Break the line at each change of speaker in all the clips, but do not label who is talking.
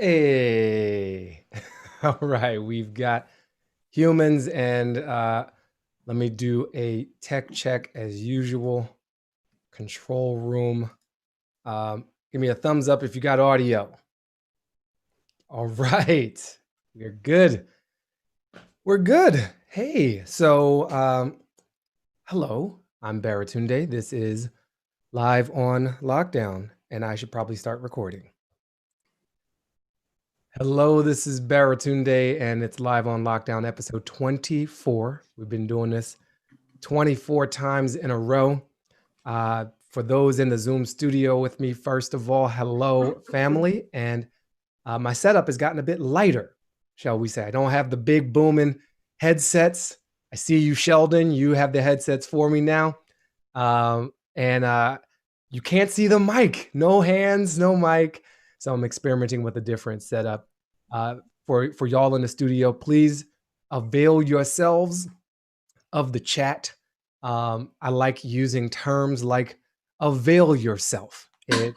Hey, all right, we've got humans, and let me do a tech check as usual. Control room. Give me a thumbs up if you got audio. All right, we're good. We're good. Hey, so hello, I'm Baratunde. This is Live on Lockdown, and I should probably start recording. Hello, this is Baratunde, and it's Live on Lockdown, episode 24. We've been doing this 24 times in a row. For those in the Zoom studio with me, first of all, hello, family. And my setup has gotten a bit lighter, shall we say. I don't have the big booming headsets. I see you, Sheldon. You have the headsets for me now. And you can't see the mic. No hands, no mic. So I'm experimenting with a different setup. Uh, for y'all in the studio, please avail yourselves of the chat. I like using terms like avail yourself. It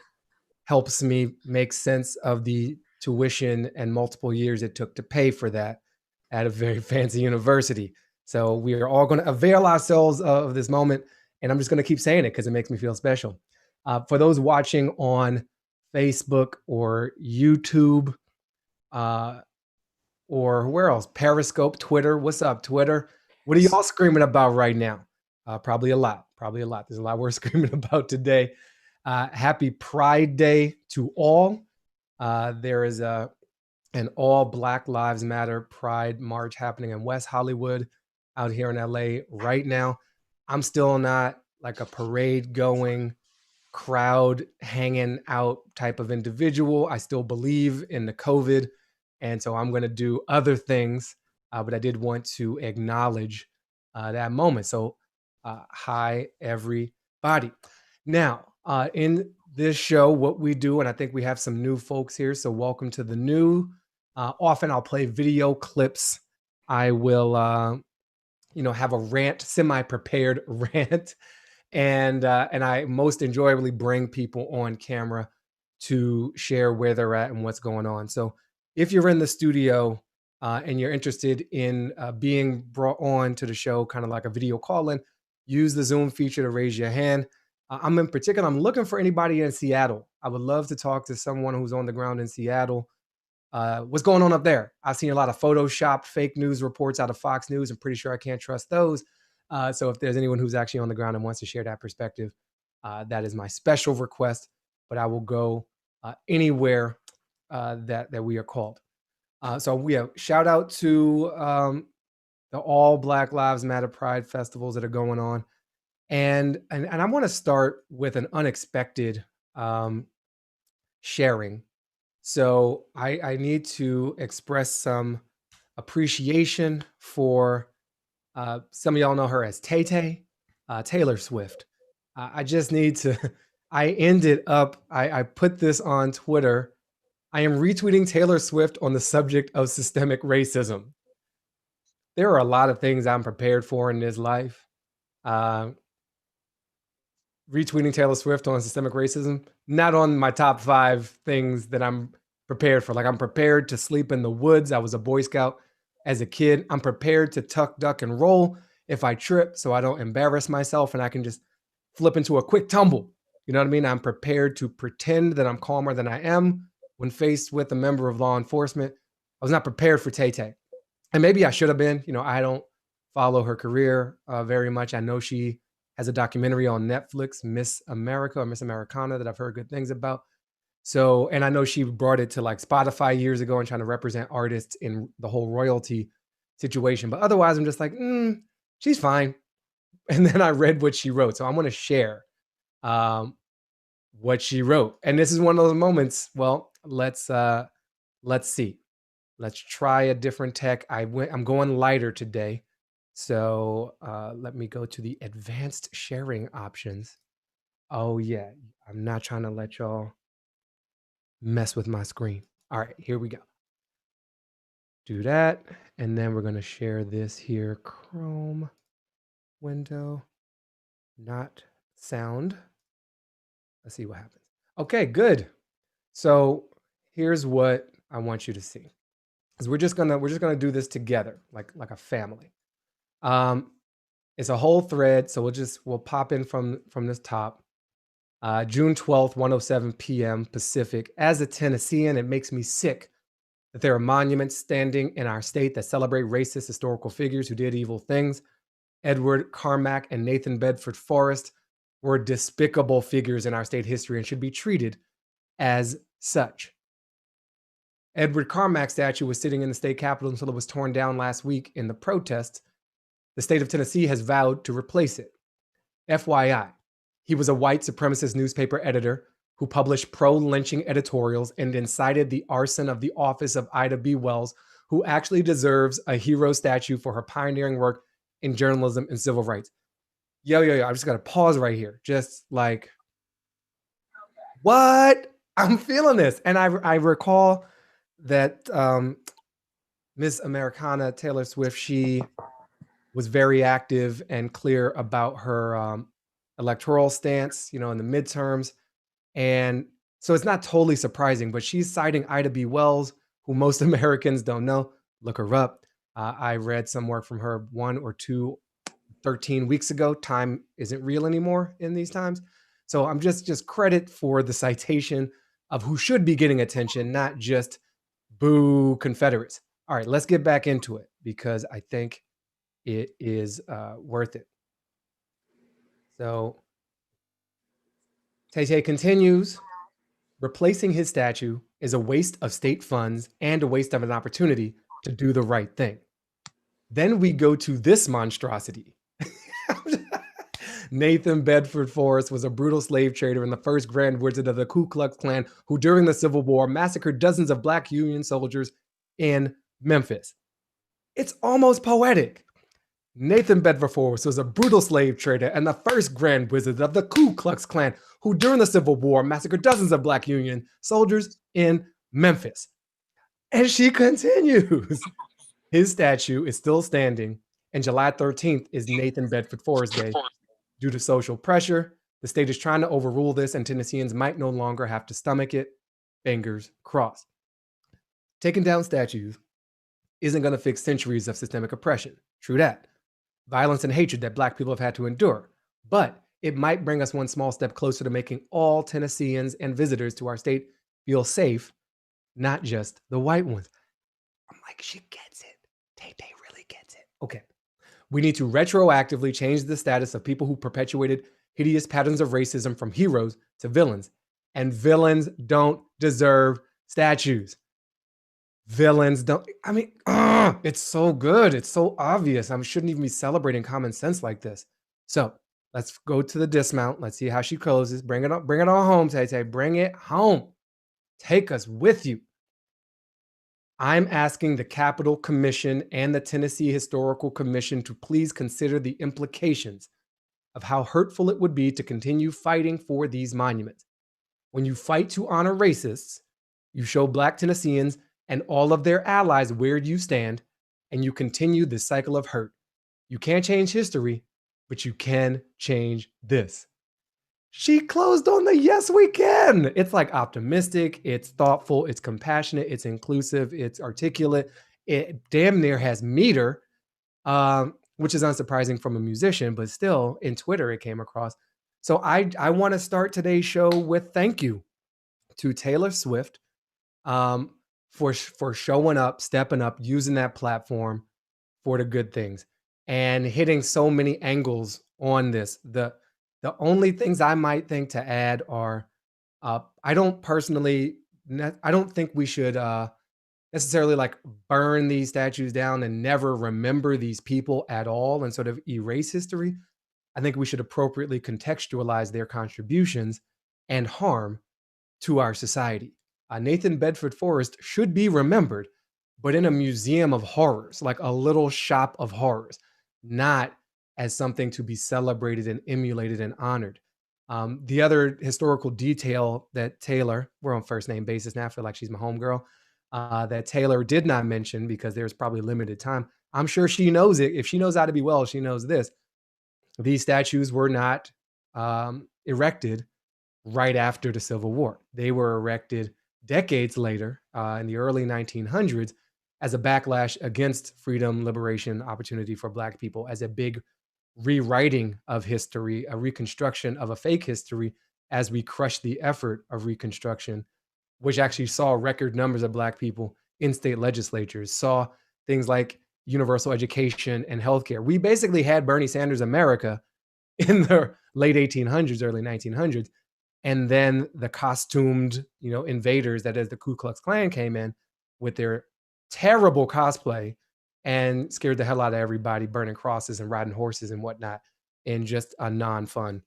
helps me make sense of the tuition and multiple years it took to pay for that at a very fancy university. So we are all going to avail ourselves of this moment. And I'm just going to keep saying it because it makes me feel special. For those watching on Facebook or YouTube, or where else? Periscope, Twitter. What's up, Twitter? What are y'all screaming about right now? Probably a lot. Probably a lot. There's a lot we're screaming about today. Happy Pride Day to all. There is an all Black Lives Matter Pride March happening in West Hollywood out here in LA right now. I'm still not like a parade going, crowd hanging out type of individual. I still believe in the COVID. And so I'm going to do other things. But I did want to acknowledge that moment. So, hi, everybody. Now, in this show, what we do, and I think we have some new folks here. So, welcome to the new. Often I'll play video clips. I will, have a rant, semi-prepared rant, and I most enjoyably bring people on camera to share where they're at and what's going on. So if you're in the studio and you're interested in being brought on to the show, kind of like a video call-in, use the Zoom feature to raise your hand. I'm looking for anybody in Seattle. I would love to talk to someone who's on the ground in Seattle. What's going on up there? I've seen a lot of Photoshopped fake news reports out of Fox News. I'm pretty sure I can't trust those. So if there's anyone who's actually on the ground and wants to share that perspective, that is my special request. But I will go anywhere that we are called. So we have shout out to the all Black Lives Matter Pride festivals that are going on, and I want to start with an unexpected sharing. So I need to express some appreciation for some of y'all know her as Tay Tay, Taylor Swift. I just need to. I put this on Twitter. I am retweeting Taylor Swift on the subject of systemic racism. There are a lot of things I'm prepared for in this life. Uh, Retweeting Taylor Swift on systemic racism, not on my top 5 things that I'm prepared for. Like, I'm prepared to sleep in the woods. I was a Boy Scout as a kid. I'm prepared to tuck, duck, and roll if I trip so I don't embarrass myself and I can just flip into a quick tumble. You know what I mean? I'm prepared to pretend that I'm calmer than I am when faced with a member of law enforcement. I was not prepared for Tay Tay. And maybe I should have been. I don't follow her career very much. I know she has a documentary on Netflix, Miss America or Miss Americana, that I've heard good things about. So, and I know she brought it to like Spotify years ago and trying to represent artists in the whole royalty situation. But otherwise, I'm just like, she's fine. And then I read what she wrote. So I'm going to share what she wrote. And this is one of those moments. Well, let's see. Let's try a different tech. I'm going lighter today. So let me go to the advanced sharing options. Oh yeah, I'm not trying to let y'all mess with my screen. All right, here we go. Do that. And then we're going to share this here. Chrome window, not sound. Let's see what happens. Okay, good. So here's what I want you to see. Because we're just gonna do this together, like a family. Um, it's a whole thread, so we'll pop in from this top. June 12th, 1:07 p.m. Pacific. As a Tennessean, it makes me sick that there are monuments standing in our state that celebrate racist historical figures who did evil things. Edward Carmack and Nathan Bedford Forrest were despicable figures in our state history and should be treated as such. Edward Carmack's statue was sitting in the state capitol until it was torn down last week in the protests. The state of Tennessee has vowed to replace it. FYI, he was a white supremacist newspaper editor who published pro-lynching editorials and incited the arson of the office of Ida B. Wells, who actually deserves a hero statue for her pioneering work in journalism and civil rights. Yo, I'm just gonna pause right here. Just like, what? I'm feeling this. And I recall that Miss Americana Taylor Swift, she was very active and clear about her electoral stance, in the midterms. And so it's not totally surprising, but she's citing Ida B. Wells, who most Americans don't know. Look her up. I read some work from her 13 weeks ago. Time isn't real anymore in these times. So I'm just credit for the citation of who should be getting attention, not just boo Confederates. All right, let's get back into it because I think it is worth it. So Tay continues, replacing his statue is a waste of state funds and a waste of an opportunity to do the right thing. Then we go to this monstrosity. Nathan Bedford Forrest was a brutal slave trader and the first Grand Wizard of the Ku Klux Klan who during the Civil War massacred dozens of Black Union soldiers in Memphis. It's almost poetic. Nathan Bedford Forrest was a brutal slave trader and the first Grand Wizard of the Ku Klux Klan who during the Civil War massacred dozens of Black Union soldiers in Memphis. And she continues. His statue is still standing, and July 13th is Nathan Bedford Forrest Day. Due to social pressure, the state is trying to overrule this, and Tennesseans might no longer have to stomach it. Fingers crossed. Taking down statues isn't going to fix centuries of systemic oppression. True that. Violence and hatred that Black people have had to endure. But it might bring us one small step closer to making all Tennesseans and visitors to our state feel safe, not just the white ones. I'm like, she gets it. Tay really gets it. Okay. We need to retroactively change the status of people who perpetuated hideous patterns of racism from heroes to villains. And villains don't deserve statues. Villains don't, it's so good. It's so obvious. I shouldn't even be celebrating common sense like this. So let's go to the dismount. Let's see how she closes. Bring it on home, Tay. Bring it home. Take us with you. I'm asking the Capitol Commission and the Tennessee Historical Commission to please consider the implications of how hurtful it would be to continue fighting for these monuments. When you fight to honor racists, you show Black Tennesseans and all of their allies where you stand, and you continue this cycle of hurt. You can't change history, but you can change this. She closed on the yes, we can. It's like optimistic, it's thoughtful, it's compassionate, it's inclusive, it's articulate. It damn near has meter, which is unsurprising from a musician, but still in Twitter it came across. So I want to start today's show with thank you to Taylor Swift for showing up, stepping up, using that platform for the good things and hitting so many angles on this. The only things I might think to add are, I don't think we should necessarily like burn these statues down and never remember these people at all and sort of erase history. I think we should appropriately contextualize their contributions and harm to our society. Nathan Bedford Forrest should be remembered, but in a museum of horrors, like a little shop of horrors, not as something to be celebrated and emulated and honored. The other historical detail that Taylor, we're on first name basis now, I feel like she's my homegirl, that Taylor did not mention because there's probably limited time. I'm sure she knows it. If she knows Ida B. Wells, she knows this. These statues were not erected right after the Civil War. They were erected decades later, in the early 1900s, as a backlash against freedom, liberation, opportunity for Black people, as a big rewriting of history, a reconstruction of a fake history, as we crush the effort of reconstruction, which actually saw record numbers of Black people in state legislatures, saw things like universal education and healthcare. We basically had Bernie Sanders America in the late 1800s, early 1900s. And then the costumed, invaders, that is the Ku Klux Klan, came in with their terrible cosplay and scared the hell out of everybody, burning crosses and riding horses and whatnot in just a non-fun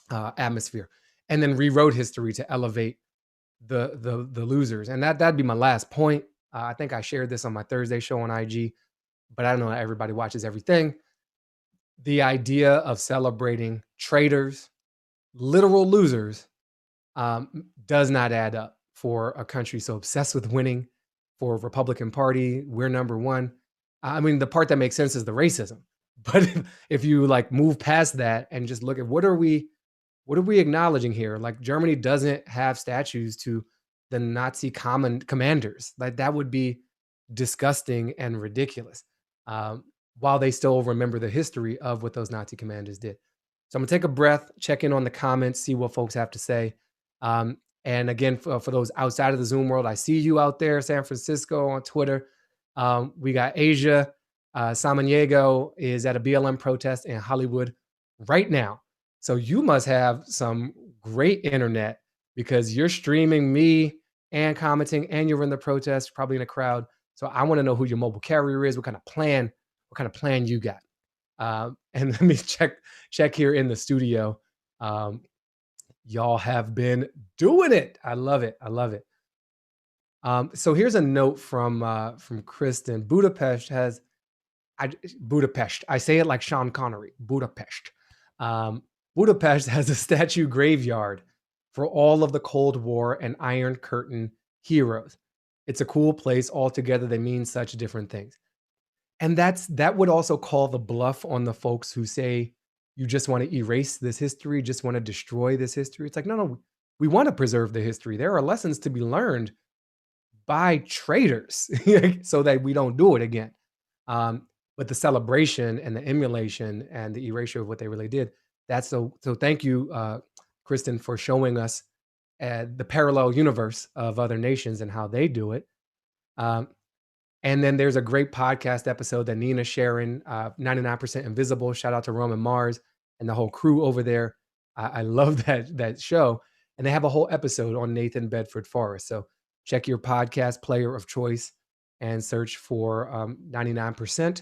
atmosphere. And then rewrote history to elevate the losers. And that'd be my last point. I think I shared this on my Thursday show on IG, but I don't know that everybody watches everything. The idea of celebrating traitors, literal losers, does not add up for a country so obsessed with winning. For a Republican Party, we're number one. I mean, the part that makes sense is the racism. But if you like move past that and just look at what are we acknowledging here? Like, Germany doesn't have statues to the Nazi common commanders. Like, that would be disgusting and ridiculous. While they still remember the history of what those Nazi commanders did. So I'm gonna take a breath, check in on the comments, see what folks have to say. And again, for those outside of the Zoom world, I see you out there, San Francisco, on Twitter. We got Asia. Samaniego is at a BLM protest in Hollywood right now. So you must have some great internet because you're streaming me and commenting, and you're in the protest, probably in a crowd. So I want to know who your mobile carrier is, what kind of plan you got. And let me check here in the studio. Y'all have been doing it. I love it. So here's a note from Kristen. Budapest. I say it like Sean Connery. Budapest. Budapest has a statue graveyard for all of the Cold War and Iron Curtain heroes. It's a cool place. Altogether, they mean such different things. And that would also call the bluff on the folks who say you just want to erase this history, just want to destroy this history. It's like, no, we want to preserve the history. There are lessons to be learned by traitors so that we don't do it again. But the celebration and the emulation and the erasure of what they really did, that's so thank you, Kristen, for showing us the parallel universe of other nations and how they do it. And then there's a great podcast episode that Nina's sharing, 99% Invisible. Shout out to Roman Mars and the whole crew over there. I love that show. And they have a whole episode on Nathan Bedford Forrest. So check your podcast player of choice and search for 99%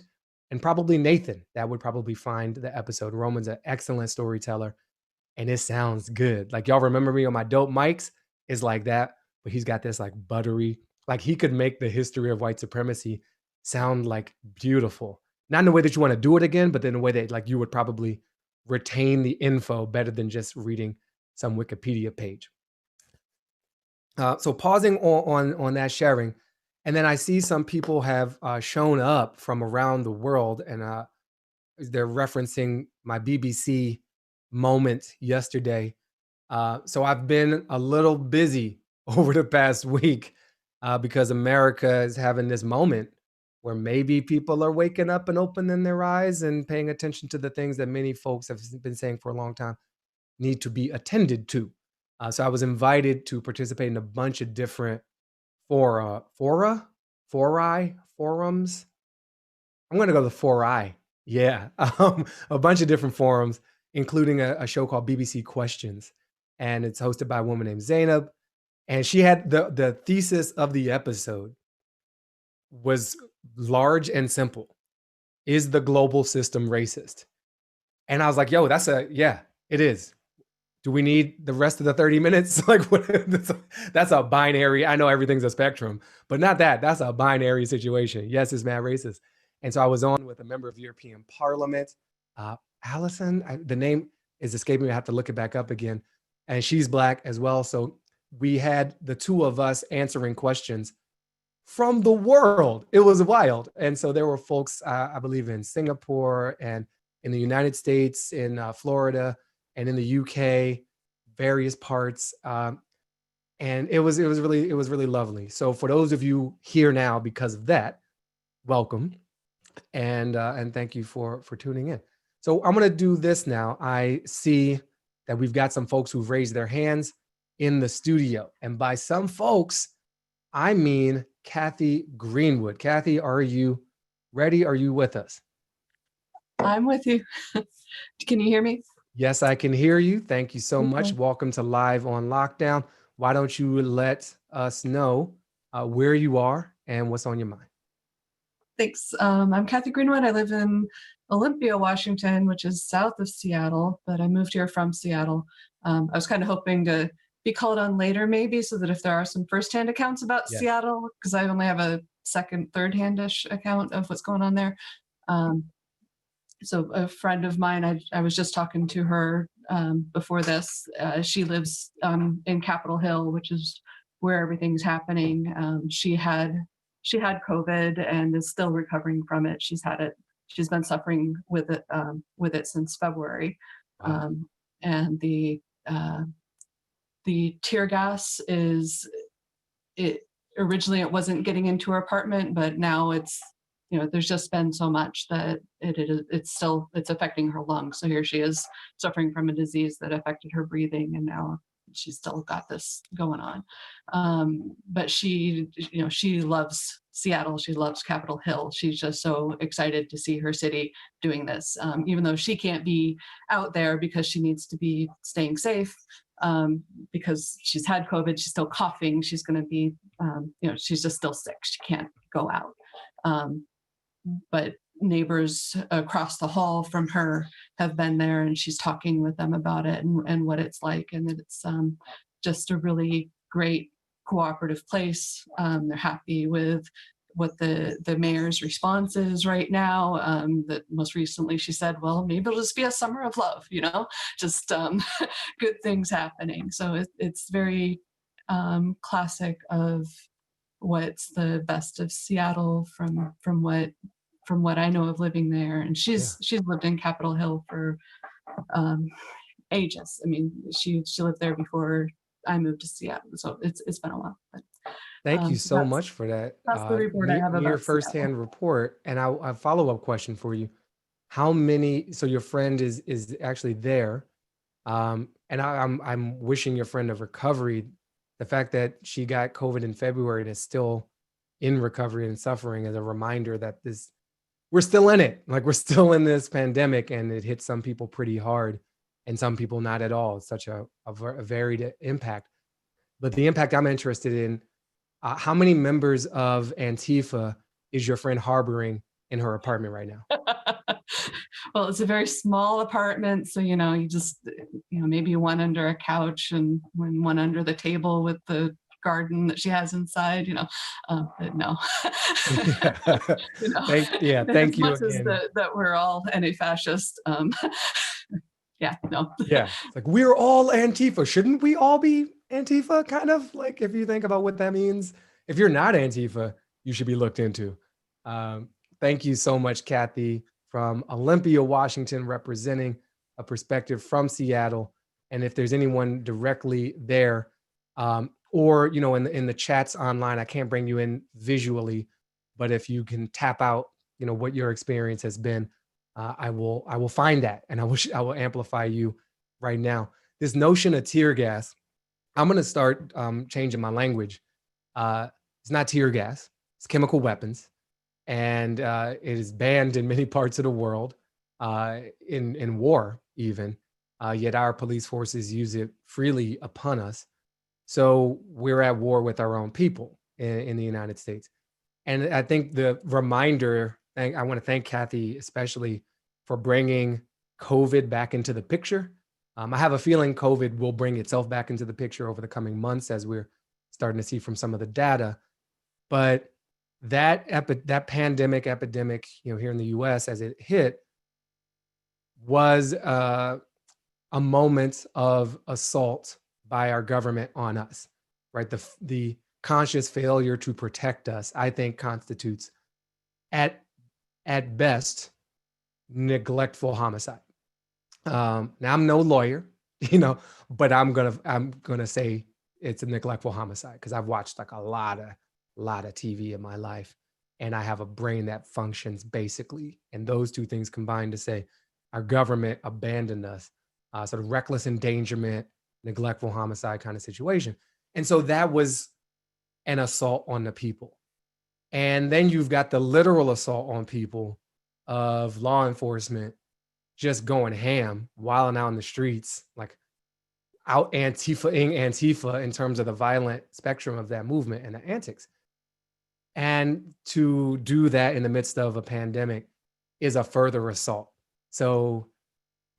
and probably Nathan. That would probably find the episode. Roman's an excellent storyteller and it sounds good. Like, y'all remember me on my dope mics? It's like that, but he's got this like buttery, like he could make the history of white supremacy sound like beautiful. Not in the way that you want to do it again, but in a way that like you would probably retain the info better than just reading some Wikipedia page. So pausing on that sharing, and then I see some people have shown up from around the world, and they're referencing my BBC moment yesterday. So I've been a little busy over the past week because America is having this moment where maybe people are waking up and opening their eyes and paying attention to the things that many folks have been saying for a long time need to be attended to. So I was invited to participate in a bunch of different forums. I'm going to go to the fori. Yeah. A bunch of different forums, including a show called BBC Questions. And it's hosted by a woman named Zainab. And she had the thesis of the episode was large and simple. Is the global system racist? And I was like, yo, yeah, it is. Do we need the rest of the 30 minutes? Like, that's a binary. I know everything's a spectrum, but not that. That's a binary situation. Yes, it's mad racist. And so I was on with a member of the European Parliament, Allison. The name is escaping me. I have to look it back up again. And she's Black as well. So we had the two of us answering questions from the world. It was wild. And so there were folks, I believe, in Singapore and in the United States, in Florida, and in the UK, various parts. and it was really lovely. So for those of you here now because of that, welcome, and thank you for tuning in. So I'm gonna do this now. I see that we've got some folks who've raised their hands in the studio, and by some folks, I mean Kathy Greenwood. Kathy, are you ready? Are you with us?
I'm with you. Can you hear me?
Yes, I can hear you. Thank you so much.
Okay.
Welcome to Live on Lockdown. Why don't you let us know where you are and what's on your mind?
Thanks. I'm Kathy Greenwood. I live in Olympia, Washington, which is south of Seattle, but I moved here from Seattle. I was kind of hoping to be called on later, maybe, so that if there are some firsthand accounts about
Yes.
Seattle, because I only have a second, third-hand-ish account of what's going on there. Um, so a friend of mine, I was just talking to her before this. She lives in Capitol Hill, which is where everything's happening. She had COVID and is still recovering from it. She's had it. She's been suffering with it since February,
Wow.
um, and uh, the tear gas is it. Originally, it wasn't getting into her apartment, but now there's just been so much that it's affecting her lungs. So here she is suffering from a disease that affected her breathing, and now she's still got this going on. But she loves Seattle. She loves Capitol Hill. She's just so excited to see her city doing this, even though she can't be out there because she needs to be staying safe. Because she's had COVID, she's still coughing. She's going to be, she's just still sick. She can't go out. But neighbors across the hall from her have been there, and she's talking with them about it and what it's like, and that it's just a really great cooperative place. They're happy with what the mayor's response is right now. That most recently she said, well, maybe it'll just be a summer of love, just good things happening. So it's very classic of what's the best of Seattle from what I know of living there. And
Yeah.
she's lived in Capitol Hill for um, ages. I mean, she lived there before I moved to Seattle, so it's been a while. But,
Thank you
so
so much for that
that's the report I have
near
about Seattle.
firsthand report. And a follow-up question for you. How many, so your friend is actually there. And I'm wishing your friend a recovery. The fact that she got COVID in February and is still in recovery and suffering is a reminder that we're still in it. Like, we're still in this pandemic, and it hits some people pretty hard and some people not at all. It's such a varied impact. But the impact I'm interested in, how many members of Antifa is your friend harboring in her apartment right now?
Well, it's a very small apartment, so you just maybe one under a couch and one under the table with the garden that she has inside. But no.
Yeah.
you know,
Thank
as
you
much as
again.
that we're all anti-fascist. Yeah, no.
Yeah. It's like, we're all Antifa. Shouldn't we all be Antifa? Kind of like, if you think about what that means. If you're not Antifa, you should be looked into. Um, Thank you so much, Kathy, from Olympia, Washington, representing a perspective from Seattle. And if there's anyone directly there, or in the chats online, I can't bring you in visually, but if you can tap out, what your experience has been, I will find that, and I will amplify you right now. This notion of tear gas, I'm going to start changing my language. It's not tear gas; it's chemical weapons, and it is banned in many parts of the world, in war even. Yet our police forces use it freely upon us. So we're at war with our own people in the United States. And I think the reminder, and I want to thank Kathy especially for bringing COVID back into the picture. I have a feeling COVID will bring itself back into the picture over the coming months, as we're starting to see from some of the data. But that pandemic epidemic, here in the U.S. as it hit, was a moment of assault by our government on us, right? The conscious failure to protect us, I think, constitutes at best neglectful homicide. Now, I'm no lawyer, but I'm gonna say it's a neglectful homicide, because I've watched like a lot of TV in my life, and I have a brain that functions basically. And those two things combined to say our government abandoned us, sort of reckless endangerment, neglectful homicide kind of situation. And so that was an assault on the people. And then you've got the literal assault on people of law enforcement just going ham, wilding out in the streets, like out Antifa-ing Antifa in terms of the violent spectrum of that movement and the antics. And to do that in the midst of a pandemic is a further assault. So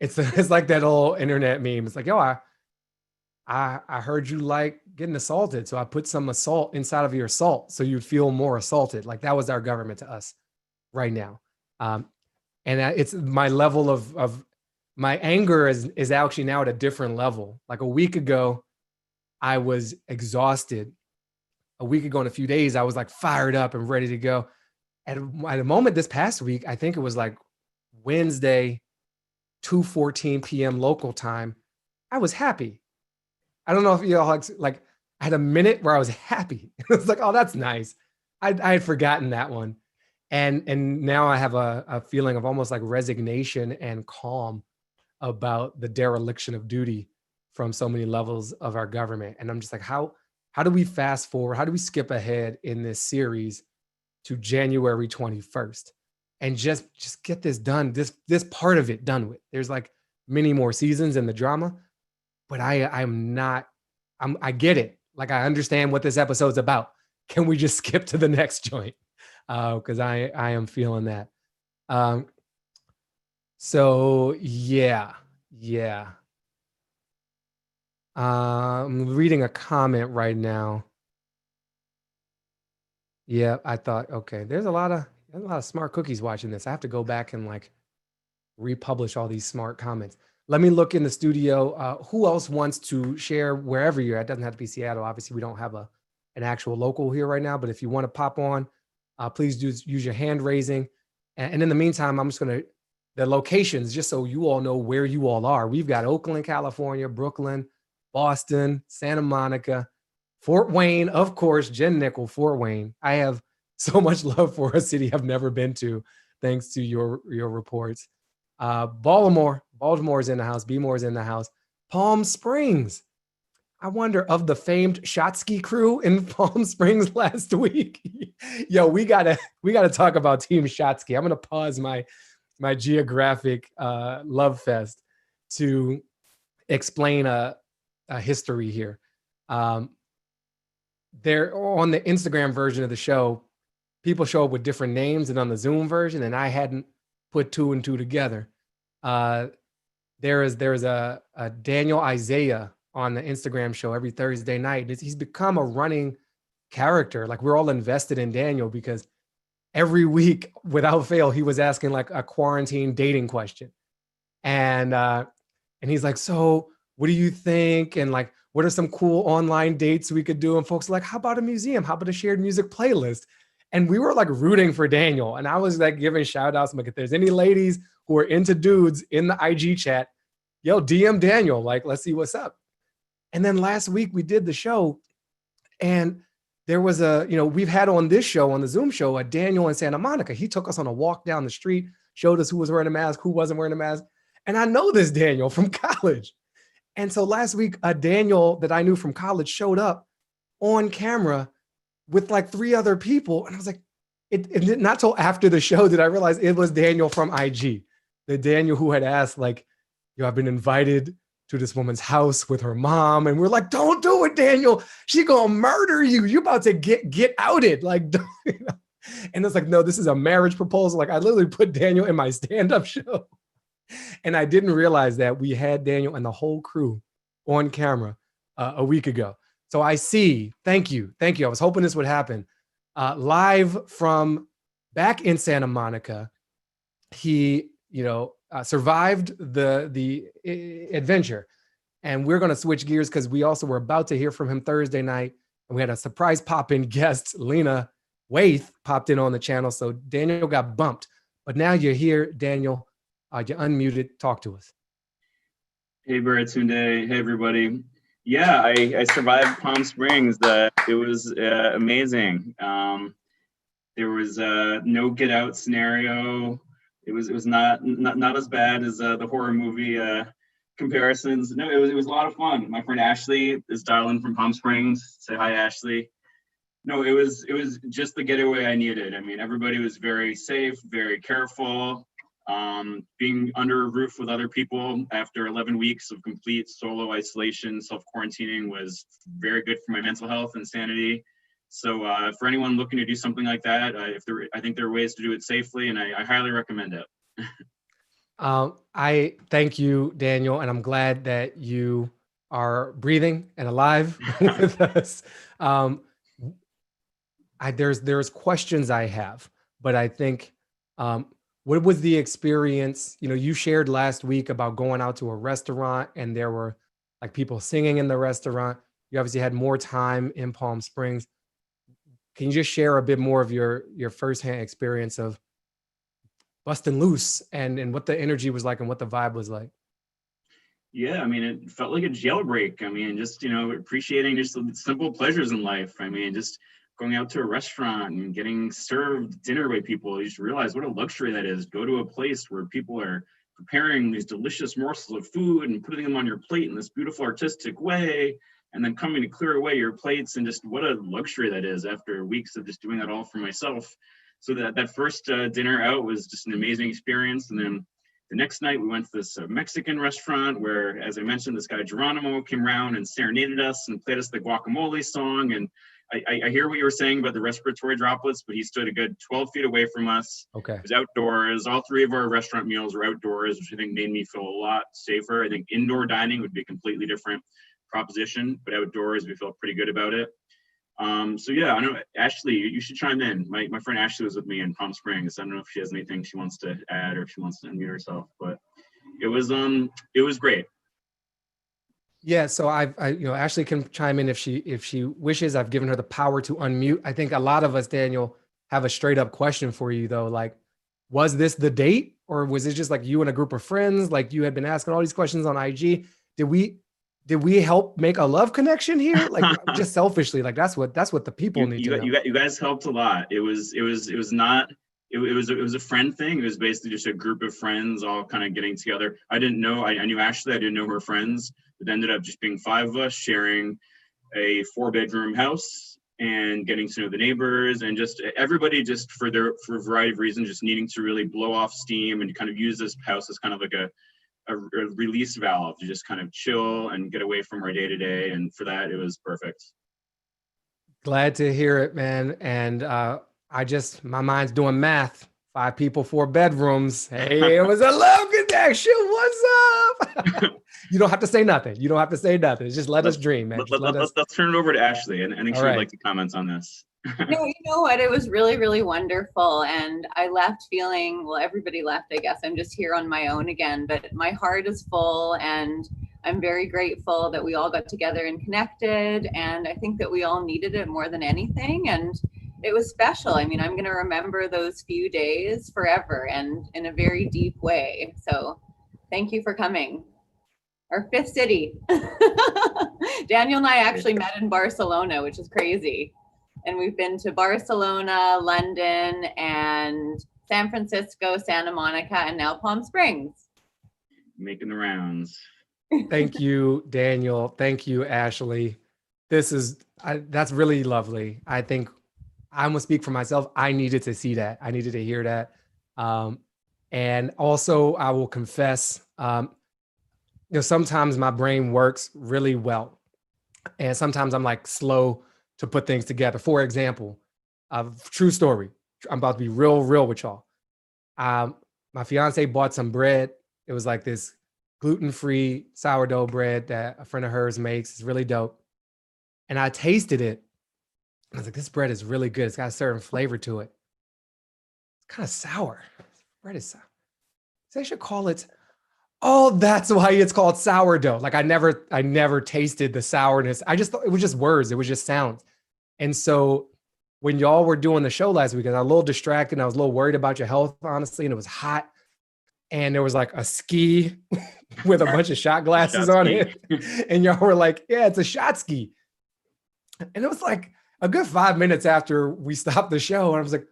it's like that old internet meme. It's like, yo, I heard you like getting assaulted, so I put some assault inside of your assault so you'd feel more assaulted. Like that was our government to us right now. And it's my level of my anger is actually now at a different level. Like a week ago, I was exhausted. A week ago, in a few days, I was like fired up and ready to go. At a moment this past week, I think it was like Wednesday, 2:14 p.m. local time, I was happy. I don't know if you all like I had a minute where I was happy. It was like, oh, that's nice. I had forgotten that one. And now I have a feeling of almost like resignation and calm about the dereliction of duty from so many levels of our government. And I'm just like, how do we fast forward? How do we skip ahead in this series to January 21st and just get this done, this part of it done with? There's like many more seasons in the drama, but I get it. Like I understand what this episode's about. Can we just skip to the next joint? Because I am feeling that. So yeah. I'm reading a comment right now. Yeah, I thought, okay, there's a lot of smart cookies watching this. I have to go back and like republish all these smart comments. Let me look in the studio. Who else wants to share wherever you're at? It doesn't have to be Seattle. Obviously, we don't have an actual local here right now, but if you want to pop on, please do use your hand raising. And in the meantime, I'm just going to, the locations, just so you all know where you all are. We've got Oakland, California, Brooklyn, Boston, Santa Monica, Fort Wayne, of course, Jen Nickel, Fort Wayne. I have so much love for a city I've never been to, thanks to your reports. Baltimore's in the house. B-More's in the house. Palm Springs. I wonder, of the famed Shotsky crew in Palm Springs last week. Yo, we gotta talk about Team Shotsky. I'm gonna pause my geographic love fest to explain a history here. There on the Instagram version of the show, people show up with different names, and on the Zoom version, and I hadn't put two and two together. There's a Daniel Isaiah on the Instagram show every Thursday night. He's become a running character. Like we're all invested in Daniel because every week, without fail, he was asking like a quarantine dating question, and he's like, "So, what do you think?" And like, "What are some cool online dates we could do?" And folks are like, "How about a museum? How about a shared music playlist?" And we were like rooting for Daniel, and I was like giving shout outs. I'm like, if there's any ladies who are into dudes in the IG chat, yo, DM Daniel. Like, let's see what's up. And then last week we did the show, and there was we've had on this show, on the Zoom show, a Daniel in Santa Monica. He took us on a walk down the street, showed us who was wearing a mask, who wasn't wearing a mask. And I know this Daniel from college. And so last week, a Daniel that I knew from college showed up on camera with like 3 other people. And I was like, it not till after the show did I realize it was Daniel from IG. The Daniel who had asked, like, yo, I've been invited to this woman's house with her mom. And we're like, don't do it, Daniel. She gonna murder you. You're about to get outed. Like, don't, And it's like, no, this is a marriage proposal. Like I literally put Daniel in my stand-up show. And I didn't realize that we had Daniel and the whole crew on camera a week ago. So I see, thank you. I was hoping this would happen. Live from back in Santa Monica, he, survived the adventure. And we're going to switch gears because we also were about to hear from him Thursday night. And we had a surprise pop-in guest, Lena Waith, popped in on the channel. So Daniel got bumped. But now you're here, Daniel. You're unmuted. Talk to us.
Hey, Baratunde. Hey, everybody. Yeah, I survived Palm Springs. It was amazing. There was no get out scenario. It was not as bad as the horror movie comparisons. No, it was a lot of fun. My friend Ashley is dialing from Palm Springs. Say hi, Ashley. No, it was just the getaway I needed. I mean, everybody was very safe, very careful. Being under a roof with other people after 11 weeks of complete solo isolation, self quarantining was very good for my mental health and sanity. So, for anyone looking to do something like that, I think there are ways to do it safely, and I highly recommend it.
I thank you, Daniel, and I'm glad that you are breathing and alive with us. Um, there's questions I have, but I think um, what was the experience? You know, you shared last week about going out to a restaurant and there were like people singing in the restaurant. You obviously had more time in Palm Springs. Can you just share a bit more of your firsthand experience of busting loose and what the energy was like and what the vibe was like?
Yeah, I mean, it felt like a jailbreak. I mean, just, appreciating just the simple pleasures in life. I mean, just going out to a restaurant and getting served dinner by people. You just realize what a luxury that is. Go to a place where people are preparing these delicious morsels of food and putting them on your plate in this beautiful artistic way, and then coming to clear away your plates, and just what a luxury that is after weeks of just doing that all for myself. So that first dinner out was just an amazing experience. And then the next night, we went to this Mexican restaurant where, as I mentioned, this guy Geronimo came around and serenaded us and played us the guacamole song. And I hear what you were saying about the respiratory droplets, but he stood a good 12 feet away from us.
Okay.
It was outdoors. All three of our restaurant meals were outdoors, which I think made me feel a lot safer. I think indoor dining would be a completely different proposition, but outdoors, we felt pretty good about it. So yeah, I know Ashley, you should chime in. My friend Ashley was with me in Palm Springs. I don't know if she has anything she wants to add or if she wants to unmute herself, but it was great.
Yeah, so Ashley can chime in if she wishes. I've given her the power to unmute. I think a lot of us, Daniel, have a straight up question for you though. Like, was this the date, or was it just like you and a group of friends? Like you had been asking all these questions on IG. Did we help make a love connection here? Like just selfishly, like that's what the people need to know.
You guys helped a lot. It was not it was a friend thing. It was basically just a group of friends all kind of getting together. I knew Ashley. I didn't know her friends. It ended up just being five of us sharing a 4-bedroom house and getting to know the neighbors, and just everybody just for a variety of reasons just needing to really blow off steam and kind of use this house as kind of like a release valve to just kind of chill and get away from our day to day. And for that, it was perfect.
Glad to hear it, man. And my mind's doing math. 5 people, 4 bedrooms. Hey, it was a love connection. What's up? You don't have to say nothing. You don't have to say nothing. Just let us dream, man.
Let's turn it over to Ashley. And I think she would like to comment on this.
No, you know what? It was really, really wonderful. And I left feeling, well, everybody left, I guess. I'm just here on my own again, but my heart is full and I'm very grateful that we all got together and connected. And I think that we all needed it more than anything. And it was special. I mean, I'm going to remember those few days forever and in a very deep way. So thank you for coming. Our 5th city. Daniel and I actually met in Barcelona, which is crazy. And we've been to Barcelona, London, and San Francisco, Santa Monica, and now Palm Springs.
Making the rounds.
Thank you, Daniel. Thank you, Ashley. That's really lovely. I think I'm gonna speak for myself. I needed to see that. I needed to hear that. And also, I will confess, sometimes my brain works really well, and sometimes I'm like slow to put things together. For example, true story. I'm about to be real with y'all. My fiance bought some bread. It was like this gluten-free sourdough bread that a friend of hers makes. It's really dope. And I tasted it. I was like, this bread is really good. It's got a certain flavor to it. It's kind of sour. Bread is sour. So I should call it. Oh, that's why it's called sourdough. Like I never tasted the sourness. I just thought it was just words. It was just sounds. And so when y'all were doing the show last week, I was a little distracted. And I was a little worried about your health, honestly. And it was hot. And there was like a ski with a bunch of shot glasses on it. And y'all were like, yeah, it's a shot ski. And it was like a good 5 minutes after we stopped the show. And I was like,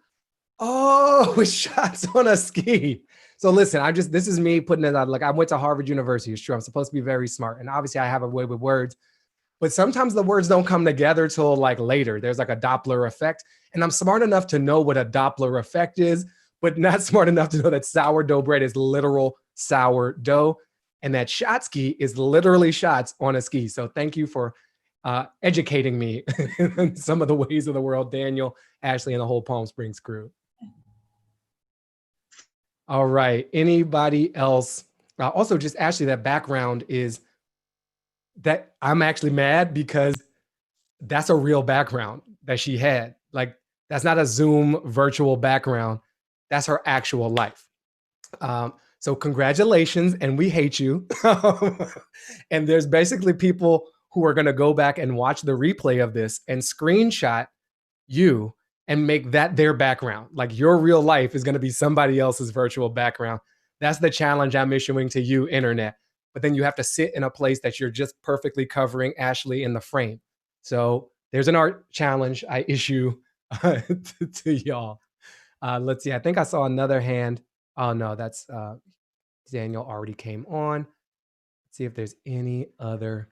oh, it's shots on a ski. So listen, this is me putting it out. Like, I went to Harvard University. It's true. I'm supposed to be very smart. And obviously I have a way with words, but sometimes the words don't come together till like later. There's like a Doppler effect. And I'm smart enough to know what a Doppler effect is, but not smart enough to know that sourdough bread is literal sourdough. And that shot ski is literally shots on a ski. So thank you for educating me in some of the ways of the world, Daniel, Ashley, and the whole Palm Springs crew. All right. Anybody else? Also, just Ashley, that background is that I'm actually mad because that's a real background that she had. Like, that's not a Zoom virtual background. That's her actual life. So congratulations, and we hate you. And there's basically people who are going to go back and watch the replay of this and screenshot you and make that their background. Like, your real life is going to be somebody else's virtual background. That's the challenge I'm issuing to you, internet. But then you have to sit in a place that you're just perfectly covering Ashley in the frame. So there's an art challenge I issue to y'all. Let's see. I think I saw another hand. Oh, no, that's Daniel already came on. Let's see if there's any other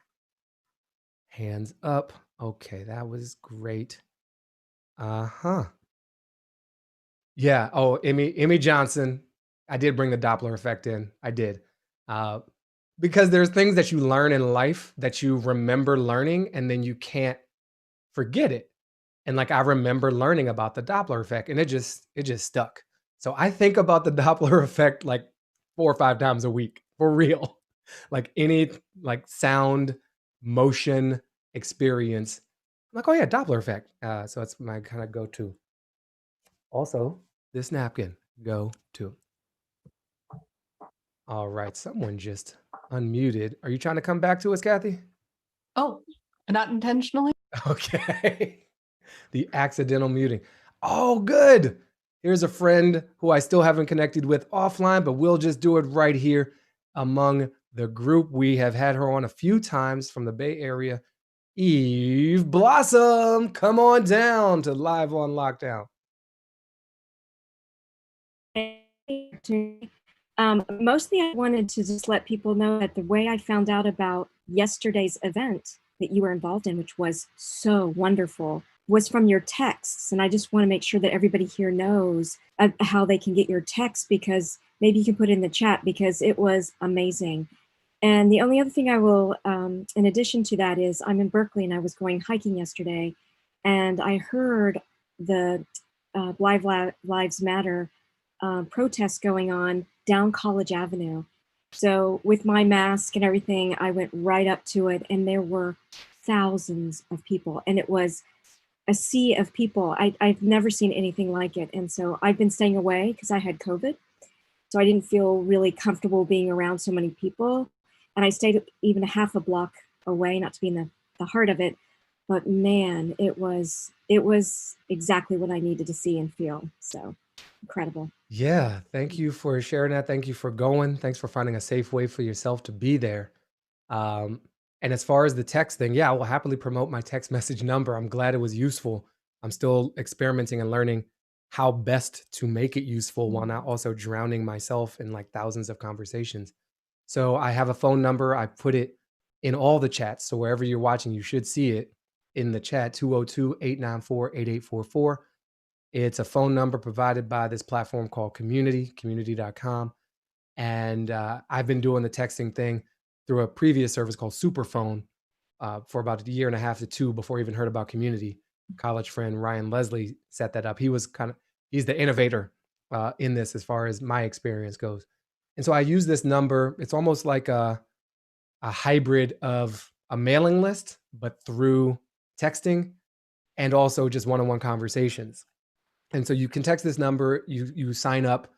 hands up. Okay, that was great. Yeah. Oh, Emmy Johnson. I did bring the Doppler effect in. I did. Because there's things that you learn in life that you remember learning and then you can't forget it. And like, I remember learning about the Doppler effect and it just stuck. So I think about the Doppler effect like 4 or 5 times a week, for real. Like, any like sound, motion experience, I'm like, oh yeah, Doppler effect. So it's my kind of go-to. Also, this napkin, go-to. All right, someone just unmuted. Are you trying to come back to us, Kathy?
Oh, not intentionally.
Okay. The accidental muting. Oh, good. Here's a friend who I still haven't connected with offline, but we'll just do it right here among the group. We have had her on a few times from the Bay Area. Eve Blossom, come on down to Live on Lockdown.
Mostly I wanted to just let people know that the way I found out about yesterday's event that you were involved in, which was so wonderful, was from your texts. And I just want to make sure that everybody here knows how they can get your text, because maybe you can put it in the chat, because it was amazing. And the only other thing I will, in addition to that, is I'm in Berkeley and I was going hiking yesterday and I heard the Black Lives Matter protests going on down College Avenue. So with my mask and everything, I went right up to it and there were thousands of people and it was a sea of people. I've never seen anything like it. And so I've been staying away because I had COVID. So I didn't feel really comfortable being around so many people. And I stayed even a half a block away, not to be in the heart of it. But man, it was exactly what I needed to see and feel. So incredible.
Yeah, thank you for sharing that. Thank you for going. Thanks for finding a safe way for yourself to be there. And as far as the text thing, yeah, I will happily promote my text message number. I'm glad it was useful. I'm still experimenting and learning how best to make it useful while not also drowning myself in like thousands of conversations. So I have a phone number. I put it in all the chats. So wherever you're watching, you should see it in the chat, 202-894-8844. It's a phone number provided by this platform called community.com. And I've been doing the texting thing through a previous service called Superphone for about 1.5 years to 2 before I even heard about Community. College friend Ryan Leslie set that up. He's the innovator in this as far as my experience goes. And so I use this number. It's almost like a hybrid of a mailing list, but through texting and also just one-on-one conversations. And so you can text this number, you sign up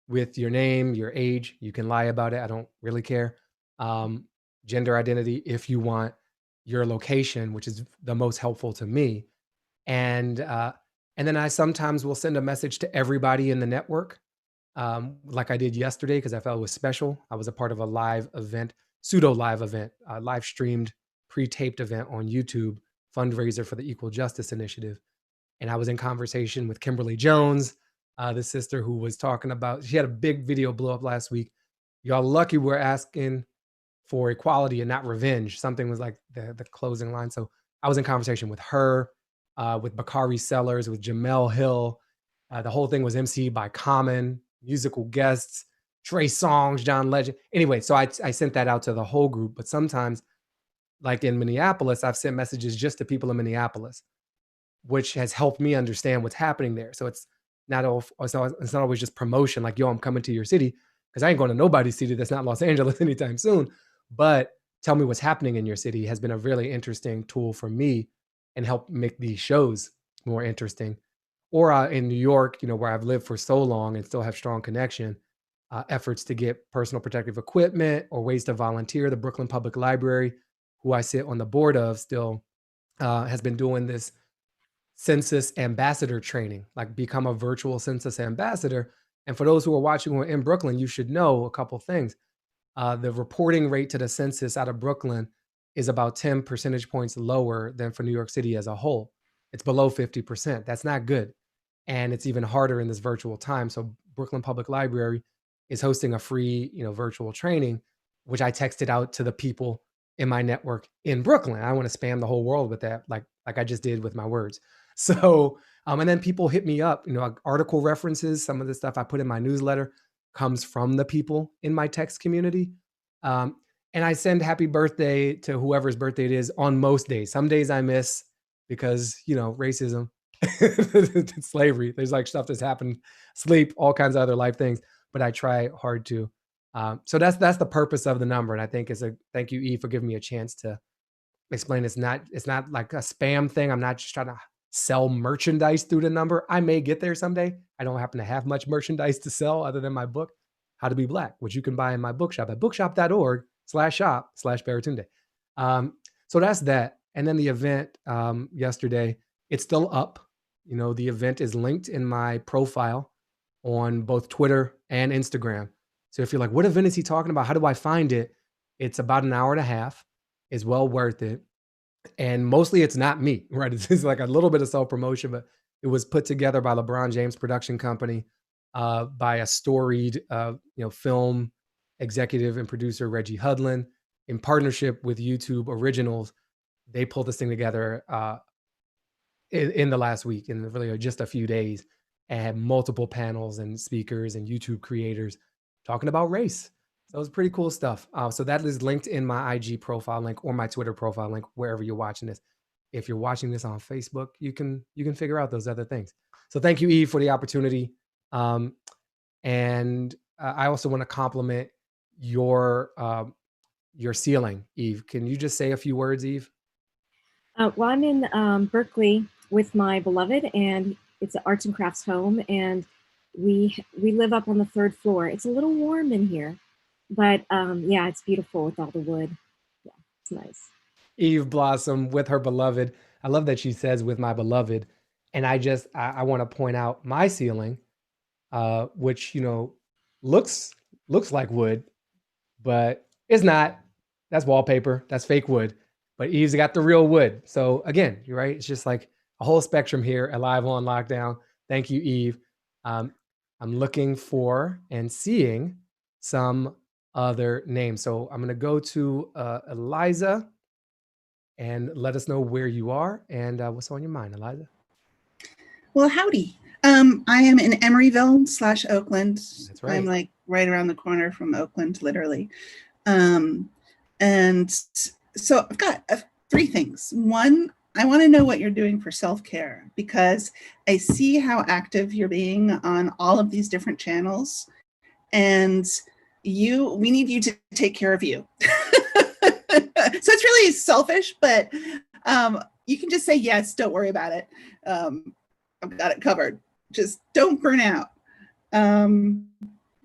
with your name, your age, you can lie about it, I don't really care. Gender identity, if you want, your location, which is the most helpful to me. And then I sometimes will send a message to everybody in the network like I did yesterday because I felt it was special. I was a part of a live event, pseudo live event, a live streamed, pre-taped event on YouTube, fundraiser for the Equal Justice Initiative. And I was in conversation with Kimberly Jones, the sister who was talking about, she had a big video blow up last week. Y'all lucky we're asking for equality and not revenge. Something was like the closing line. So I was in conversation with her, with Bakari Sellers, with Jamel Hill. The whole thing was emceed by Common, musical guests, Trey Songz, John Legend. Anyway, so I sent that out to the whole group. But sometimes, like in Minneapolis, I've sent messages just to people in Minneapolis, which has helped me understand what's happening there. So it's not always just promotion, like, yo, I'm coming to your city, because I ain't going to nobody's city that's not Los Angeles anytime soon. But tell me what's happening in your city has been a really interesting tool for me and help make these shows more interesting. Or in New York, where I've lived for so long and still have strong connection, efforts to get personal protective equipment or ways to volunteer. The Brooklyn Public Library, who I sit on the board of still, has been doing this census ambassador training, like become a virtual census ambassador. And for those who are watching who are in Brooklyn, you should know a couple things. The reporting rate to the census out of Brooklyn is about 10 percentage points lower than for New York City as a whole. It's below 50%. That's not good. And it's even harder in this virtual time. So Brooklyn Public Library is hosting a free, virtual training, which I texted out to the people in my network in Brooklyn. I want to spam the whole world with that, like I just did with my words. So, and then people hit me up, article references. Some of the stuff I put in my newsletter comes from the people in my text community. And I send happy birthday to whoever's birthday it is on most days. Some days I miss because, racism, slavery, there's like stuff that's happened, sleep, all kinds of other life things, but I try hard to. So that's the purpose of the number. And I think thank you, Eve, for giving me a chance to explain. It's not like a spam thing. I'm not just trying to sell merchandise through the number. I may get there someday. I don't happen to have much merchandise to sell other than my book, How to Be Black, which you can buy in my bookshop at bookshop.org/shop/Baratunde. So that's that. And then the event yesterday, it's still up. The event is linked in my profile on both Twitter and Instagram. So if you're like, what event is he talking about? How do I find it? It's about an hour and a half. It's well worth it. And mostly it's not me, right? It's like a little bit of self-promotion, but it was put together by LeBron James Production Company, by a storied, film executive and producer, Reggie Hudlin, in partnership with YouTube Originals. They pulled this thing together in the last week, in really just a few days, and had multiple panels and speakers and YouTube creators talking about race. So it was pretty cool stuff. So that is linked in my IG profile link or my Twitter profile link, wherever you're watching this. If you're watching this on Facebook, you can figure out those other things. So thank you, Eve, for the opportunity. And I also want to compliment your ceiling, Eve. Can you just say a few words, Eve?
Well, I'm in Berkeley with my beloved, and it's an arts and crafts home, and we live up on the 3rd floor. It's a little warm in here, but yeah, it's beautiful with all the wood. Yeah, it's nice.
Eve Blossom with her beloved. I love that she says with my beloved. And I want to point out my ceiling, which, looks like wood, but it's not. That's wallpaper. That's fake wood. But Eve's got the real wood. So again, you're right. It's just like a whole spectrum here at Live on Lockdown. Thank you, Eve. I'm looking for and seeing some other names. So I'm going to go to Eliza and let us know where you are and what's on your mind, Eliza.
Well, howdy. I am in Emeryville/Oakland.
That's right.
I'm like right around the corner from Oakland, literally. And so I've got 3 things. One, I want to know what you're doing for self-care, because I see how active you're being on all of these different channels, and we need you to take care of you. So it's really selfish, but you can just say yes, don't worry about it. I've got it covered. Just don't burn out.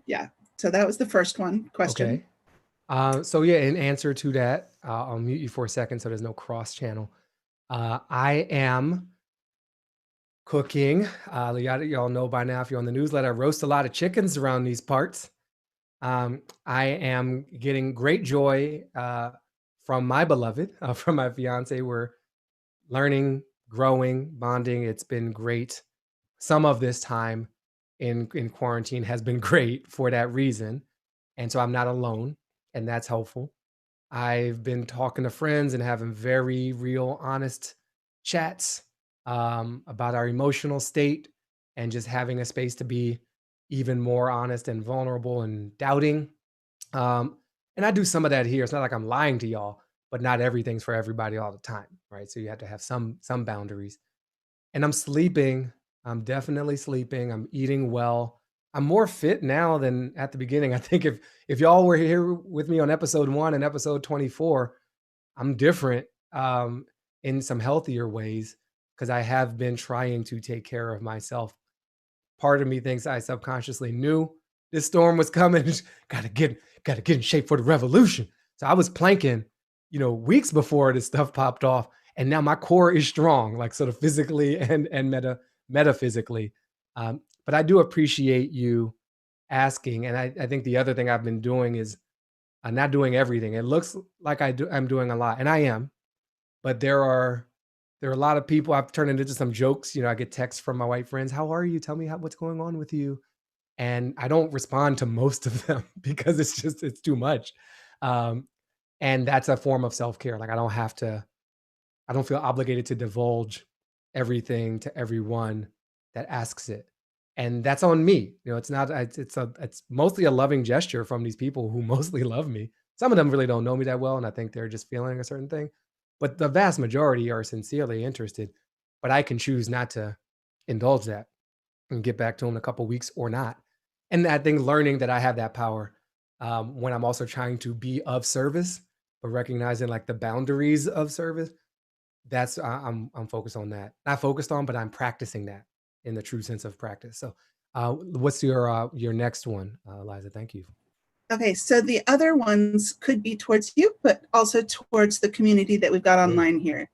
Yeah, so that was the first question.
Okay. So yeah, in answer to that, I'll mute you for a second so there's no cross channel. I am cooking. Y'all know by now if you're on the newsletter, I roast a lot of chickens around these parts. I am getting great joy from my beloved, from my fiance. We're learning, growing, bonding. It's been great. Some of this time in quarantine has been great for that reason. And so I'm not alone, and that's helpful. I've been talking to friends and having very real, honest chats about our emotional state and just having a space to be even more honest and vulnerable and doubting. And I do some of that here. It's not like I'm lying to y'all, but not everything's for everybody all the time, right? So you have to have some boundaries. And I'm sleeping. I'm definitely sleeping. I'm eating well. I'm more fit now than at the beginning. I think if y'all were here with me on episode 1 and episode 24, I'm different in some healthier ways because I have been trying to take care of myself. Part of me thinks I subconsciously knew this storm was coming. Gotta get in shape for the revolution. So I was planking, weeks before this stuff popped off, and now my core is strong, like sort of physically and metaphysically. But I do appreciate you asking, and I think the other thing I've been doing is not doing everything. It looks like I'm doing a lot, and I am, but there are a lot of people I've turned into some jokes. I get texts from my white friends. How are you? Tell me what's going on with you. And I don't respond to most of them because it's too much. Um, and that's a form of self-care. Like I don't feel obligated to divulge everything to everyone that asks it. And that's on me. It's not, it's mostly a loving gesture from these people who mostly love me. Some of them really don't know me that well, and I think they're just feeling a certain thing. But the vast majority are sincerely interested. But I can choose not to indulge that and get back to them in a couple weeks or not. And I think learning that I have that power when I'm also trying to be of service, but recognizing like the boundaries of service. That's I'm focused on that. Not focused on, but I'm practicing that in the true sense of practice. So, what's your next one, Liza? Thank you.
Okay, so the other ones could be towards you, but also towards the community that we've got online here.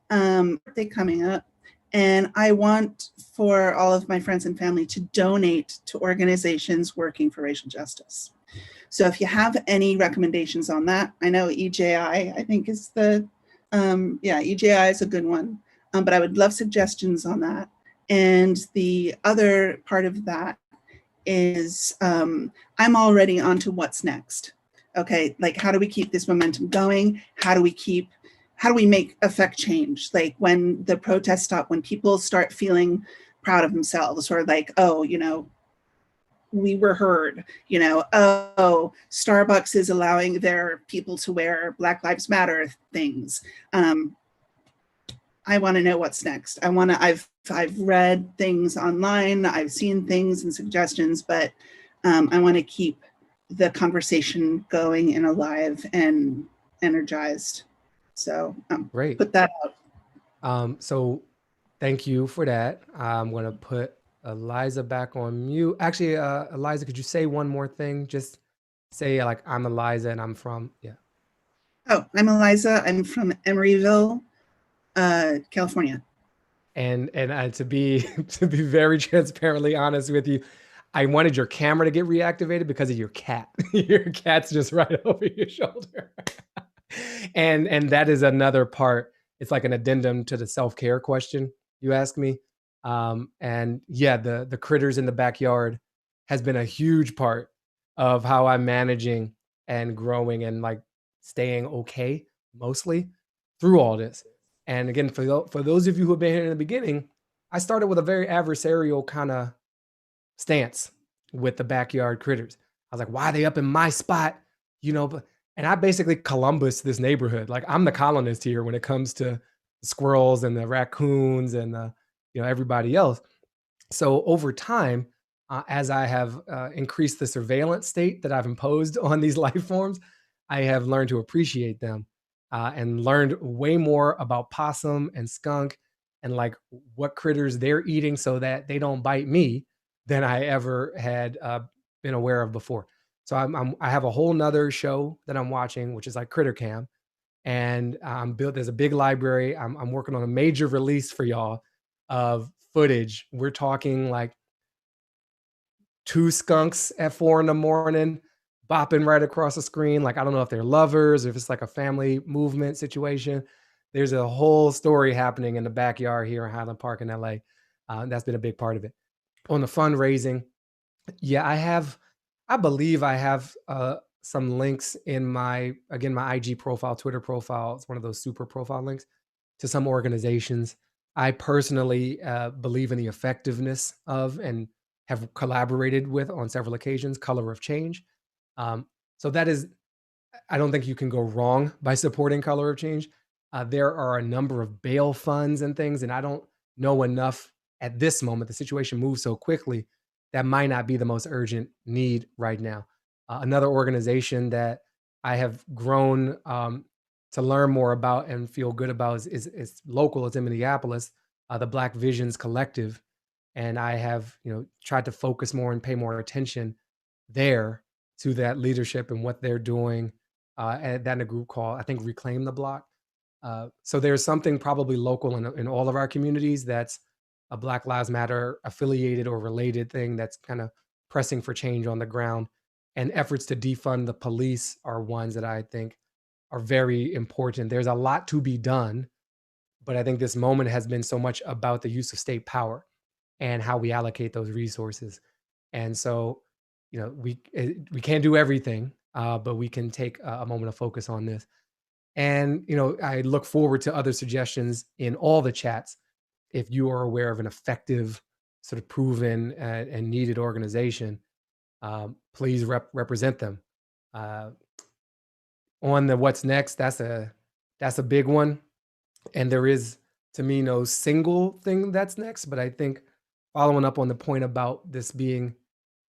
Birthday coming up, and I want for all of my friends and family to donate to organizations working for racial justice. So if you have any recommendations on that, I know EJI, I think is EJI is a good one, but I would love suggestions on that. And the other part of that is I'm already on to what's next. Okay, like how do we keep this momentum going? How do we make affect change? Like when the protests stop, when people start feeling proud of themselves, or like, oh, we were heard, oh, Starbucks is allowing their people to wear Black Lives Matter things. I want to know what's next. I've read things online, I've seen things and suggestions, but I want to keep the conversation going and alive and energized. So
Great.
Put that out.
So thank you for that. I'm going to put Eliza back on mute. Actually, Eliza, could you say one more thing? Just say like, I'm Eliza and I'm from, yeah.
Oh, I'm Eliza. I'm from Emeryville, California.
And to be very transparently honest with you, I wanted your camera to get reactivated because of your cat. Your cat's just right over your shoulder. And that is another part. It's like an addendum to the self-care question you asked me. And yeah, the critters in the backyard has been a huge part of how I'm managing and growing and like staying okay mostly through all this. And again, for those of you who have been here in the beginning, I started with a very adversarial kind of stance with the backyard critters. I was like, why are they up in my spot? And I basically Columbus this neighborhood. Like I'm the colonist here when it comes to the squirrels and the raccoons and the, everybody else. So over time, as I have increased the surveillance state that I've imposed on these life forms, I have learned to appreciate them and learned way more about possum and skunk and like what critters they're eating so that they don't bite me than I ever had been aware of before. So I have a whole nother show that I'm watching, which is like Critter Cam. And there's a big library. I'm working on a major release for y'all of footage. We're talking like two skunks at 4 in the morning, bopping right across the screen. Like, I don't know if they're lovers or if it's like a family movement situation. There's a whole story happening in the backyard here in Highland Park in LA. That's been a big part of it. On the fundraising, yeah, I believe I have some links in my, again, my IG profile, Twitter profile. It's one of those super profile links to some organizations. I personally believe in the effectiveness of and have collaborated with on several occasions, Color of Change. So that is, I don't think you can go wrong by supporting Color of Change. There are a number of bail funds and things, and I don't know enough at this moment. The situation moves so quickly that might not be the most urgent need right now. Another organization that I have grown to learn more about and feel good about is local. It's in Minneapolis, the Black Visions Collective, and I have tried to focus more and pay more attention there to that leadership and what they're doing. And that in a group called, I think, Reclaim the Block. So there's something probably local in all of our communities that's a Black Lives Matter affiliated or related thing that's kind of pressing for change on the ground. And efforts to defund the police are ones that I think are very important. There's a lot to be done, but I think this moment has been so much about the use of state power and how we allocate those resources. And so, we can't do everything, but we can take a moment of focus on this. And I look forward to other suggestions in all the chats. If you are aware of an effective, sort of proven and needed organization, please represent them. On the what's next, that's a big one. And there is, to me, no single thing that's next. But I think following up on the point about this being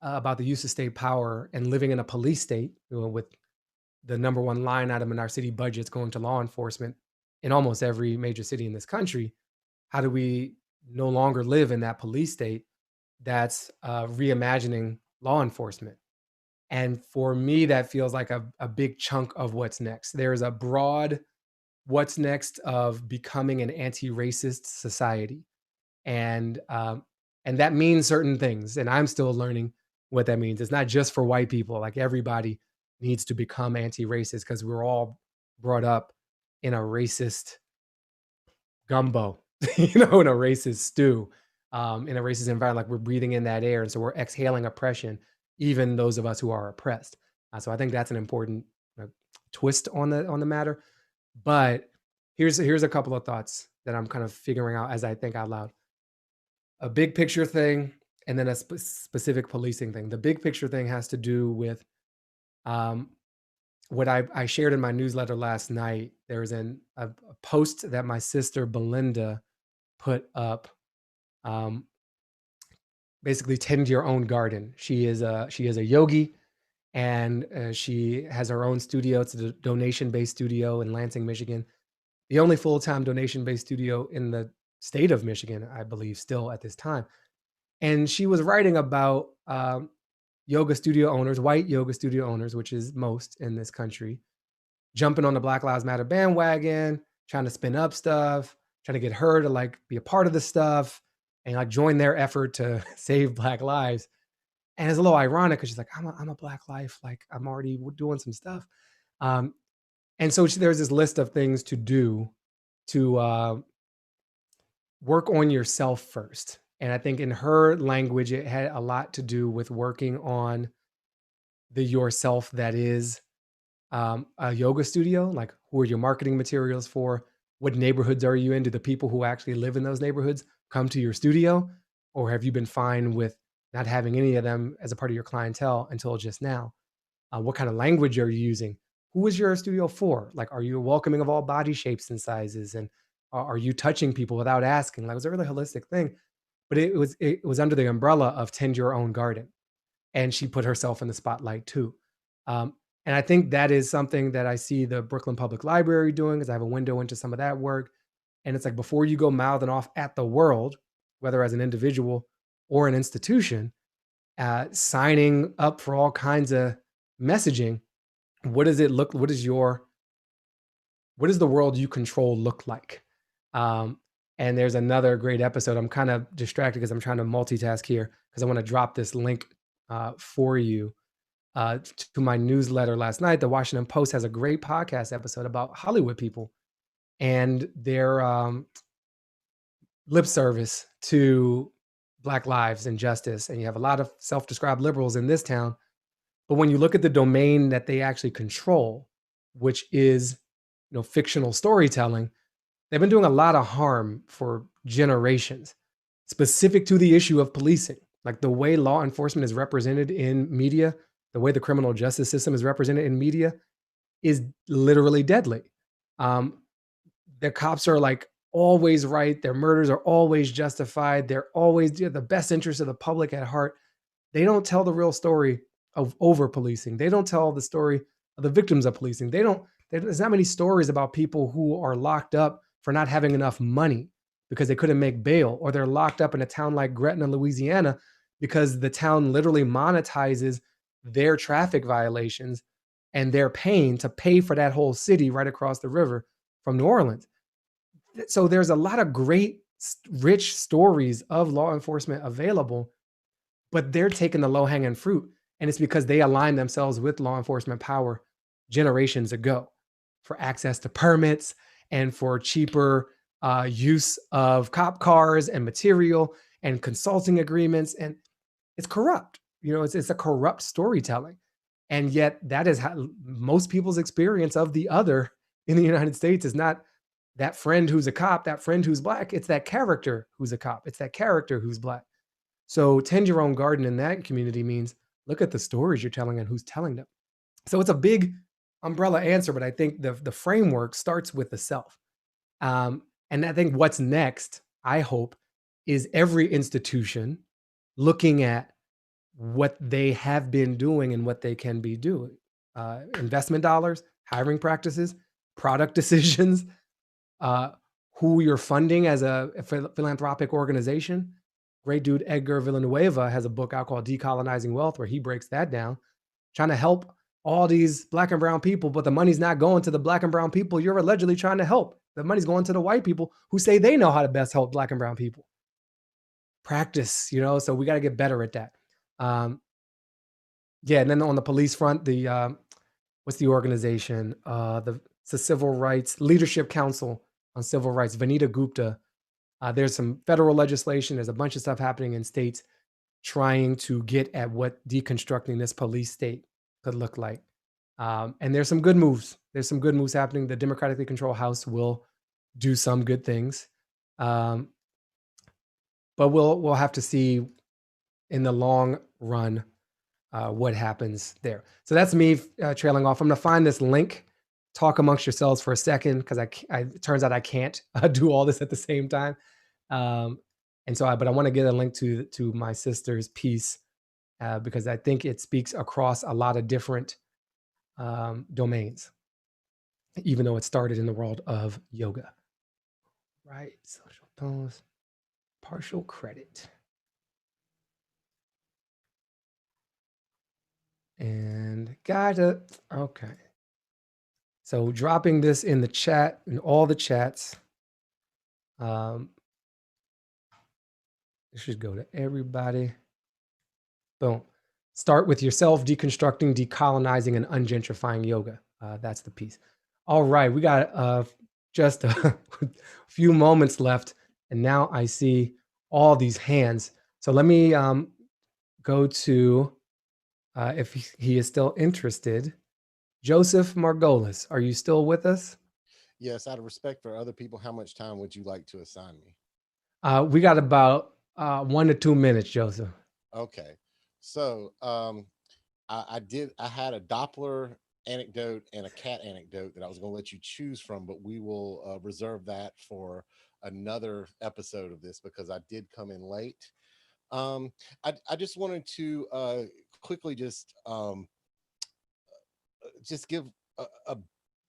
about the use of state power and living in a police state, with the number one line item in our city budgets going to law enforcement in almost every major city in this country. How do we no longer live in that police state that's reimagining law enforcement? And for me, that feels like a big chunk of what's next. There's a broad what's next of becoming an anti-racist society. And that means certain things. And I'm still learning what that means. It's not just for white people. Like, everybody needs to become anti-racist because we're all brought up in a racist gumbo, in a racist stew, in a racist environment. Like, we're breathing in that air. And so we're exhaling oppression, even those of us who are oppressed. So I think that's an important twist on the matter. But here's a couple of thoughts that I'm kind of figuring out as I think out loud. A big picture thing, and then a specific policing thing. The big picture thing has to do with what I shared in my newsletter last night. There was a post that my sister Belinda put up. Basically, tend your own garden. She is a yogi, and she has her own studio. It's a donation-based studio in Lansing, Michigan. The only full-time donation-based studio in the state of Michigan, I believe, still at this time. And she was writing about yoga studio owners, white yoga studio owners, which is most in this country, jumping on the Black Lives Matter bandwagon, trying to spin up stuff, trying to get her to like be a part of the stuff and like join their effort to save Black lives. And it's a little ironic because she's like, I'm a Black life, like I'm already doing some stuff. And so there's this list of things to do to work on yourself first. And I think in her language, it had a lot to do with working on the yourself that is a yoga studio. Like, who are your marketing materials for? What neighborhoods are you in? Do the people who actually live in those neighborhoods come to your studio? Or have you been fine with not having any of them as a part of your clientele until just now? What kind of language are you using? Who is your studio for? Like, are you welcoming of all body shapes and sizes? And are you touching people without asking? Like, it was a really holistic thing. But it was under the umbrella of tend your own garden. And she put herself in the spotlight too. And I think that is something that I see the Brooklyn Public Library doing, because I have a window into some of that work. And it's like, before you go mouthing off at the world, whether as an individual or an institution, signing up for all kinds of messaging, what does it look, what does the world you control look like? And there's another great episode. I'm kind of distracted because I'm trying to multitask here because I want to drop this link for you to my newsletter last night. The Washington Post has a great podcast episode about Hollywood people and their lip service to Black lives and justice. And you have a lot of self-described liberals in this town. But when you look at the domain that they actually control, which is, fictional storytelling, they've been doing a lot of harm for generations, specific to the issue of policing. Like the way law enforcement is represented in media, the way the criminal justice system is represented in media is literally deadly. The cops are like always right. Their murders are always justified. They're always the best interest of the public at heart. They don't tell the real story of over policing. They don't tell the story of the victims of policing. There's not many stories about people who are locked up for not having enough money because they couldn't make bail, or they're locked up in a town like Gretna, Louisiana, because the town literally monetizes their traffic violations and their pain to pay for that whole city right across the river from New Orleans. So there's a lot of great, rich stories of law enforcement available, but they're taking the low-hanging fruit. And it's because they aligned themselves with law enforcement power generations ago for access to permits and for cheaper use of cop cars and material and consulting agreements. And it's corrupt. It's a corrupt storytelling. And yet that is how most people's experience of the other in the United States is not that friend who's a cop, that friend who's Black. It's that character who's a cop. It's that character who's Black. So tend your own garden in that community means look at the stories you're telling and who's telling them. So it's a big umbrella answer, but I think the framework starts with the self. And I think what's next, I hope, is every institution looking at what they have been doing and what they can be doing. Investment dollars, hiring practices, product decisions, who you're funding as a philanthropic organization. Great dude Edgar Villanueva has a book out called Decolonizing Wealth, where he breaks that down, trying to help all these Black and brown people, but the money's not going to the Black and brown people you're allegedly trying to help. The money's going to the white people who say they know how to best help Black and brown people. Practice, so we got to get better at that. Yeah, and then on the police front, what's the organization? It's the Civil Rights Leadership Council on Civil Rights, Vanita Gupta. There's some federal legislation. There's a bunch of stuff happening in states trying to get at what deconstructing this police state could look like. And there's some good moves. There's some good moves happening. The democratically controlled House will do some good things. But we'll have to see in the long run what happens there. So that's me trailing off. I'm going to find this link. Talk amongst yourselves for a second, because it turns out I can't do all this at the same time. But I want to get a link to my sister's piece because I think it speaks across a lot of different domains, even though it started in the world of yoga. Right? Social tones, partial credit. And okay. So dropping this in the chat, in all the chats. It should go to everybody. Boom. Start with yourself, deconstructing, decolonizing, and ungentrifying yoga. That's the piece. All right, we got just a few moments left, and now I see all these hands. So let me go to, if he is still interested, Joseph Margolis. Are you still with us?
Yes, out of respect for other people, how much time would you like to assign me?
We got about 1 to 2 minutes, Joseph.
Okay. So I had a Doppler anecdote and a cat anecdote that I was going to let you choose from, but we will reserve that for another episode of this because I did come in late. I just wanted to quickly just give a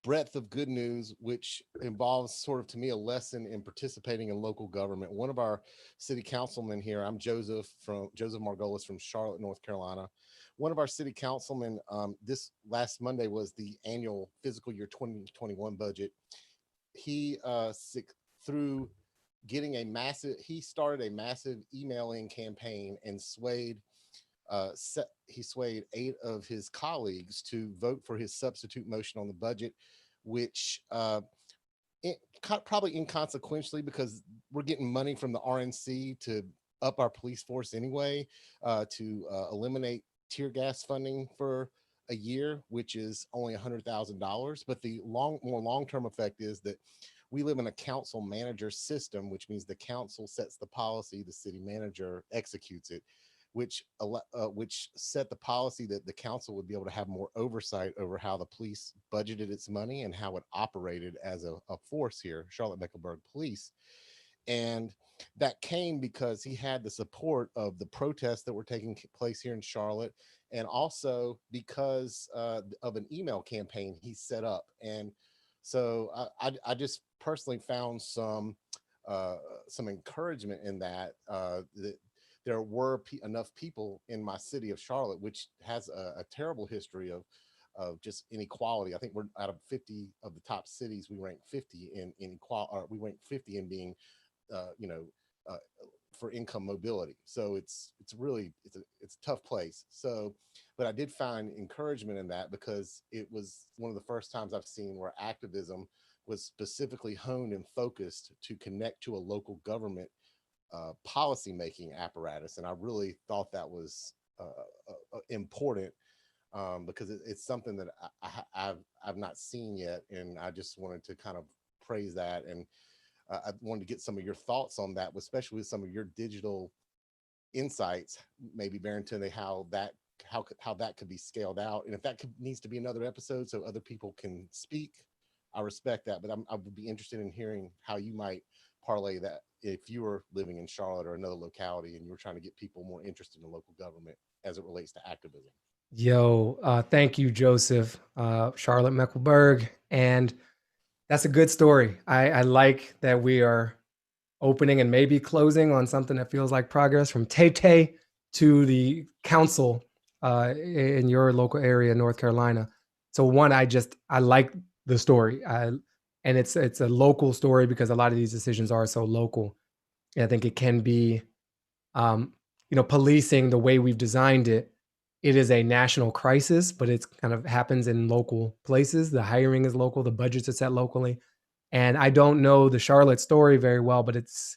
breadth of good news, which involves sort of, to me, a lesson in participating in local government. One of our city councilmen here, I'm Joseph Margolis from Charlotte, North Carolina. One of our city councilmen, this last Monday was the annual fiscal year 2021 budget. He, through getting a massive, he started a massive emailing campaign and swayed he swayed 8 of his colleagues to vote for his substitute motion on the budget, which probably inconsequentially, because we're getting money from the RNC to up our police force anyway, to eliminate tear gas funding for a year, which is only $100,000. But the more long-term effect is that we live in a council manager system, which means the council sets the policy, the city manager executes it, which set the policy that the council would be able to have more oversight over how the police budgeted its money and how it operated as a force here, Charlotte-Mecklenburg Police. And that came because he had the support of the protests that were taking place here in Charlotte, and also because of an email campaign he set up. And so I just personally found some encouragement in that, that there were enough people in my city of Charlotte, which has a terrible history of just inequality. I think we're out of 50 of the top cities, we rank 50 in inequality. We rank 50 in being, for income mobility. So it's a tough place. So, but I did find encouragement in that, because it was one of the first times I've seen where activism was specifically honed and focused to connect to a local government policy making apparatus. And I really thought that was important, because it's something that I've not seen yet, and I just wanted to kind of praise that. And I wanted to get some of your thoughts on that, especially with some of your digital insights, maybe Barrington, how that could be scaled out, and if that needs to be another episode so other people can speak. I respect that, but I would be interested in hearing how you might parlay that if you were living in Charlotte or another locality and you were trying to get people more interested in local government as it relates to activism.
Thank you, Joseph. Charlotte Mecklenburg. And that's a good story. I like that we are opening and maybe closing on something that feels like progress, from Tay to the council in your local area, North Carolina. So one, I like the story. And it's a local story, because a lot of these decisions are so local. And I think it can be, policing the way we've designed it. It is a national crisis, but it's kind of happens in local places. The hiring is local, the budgets are set locally. And I don't know the Charlotte story very well, but it's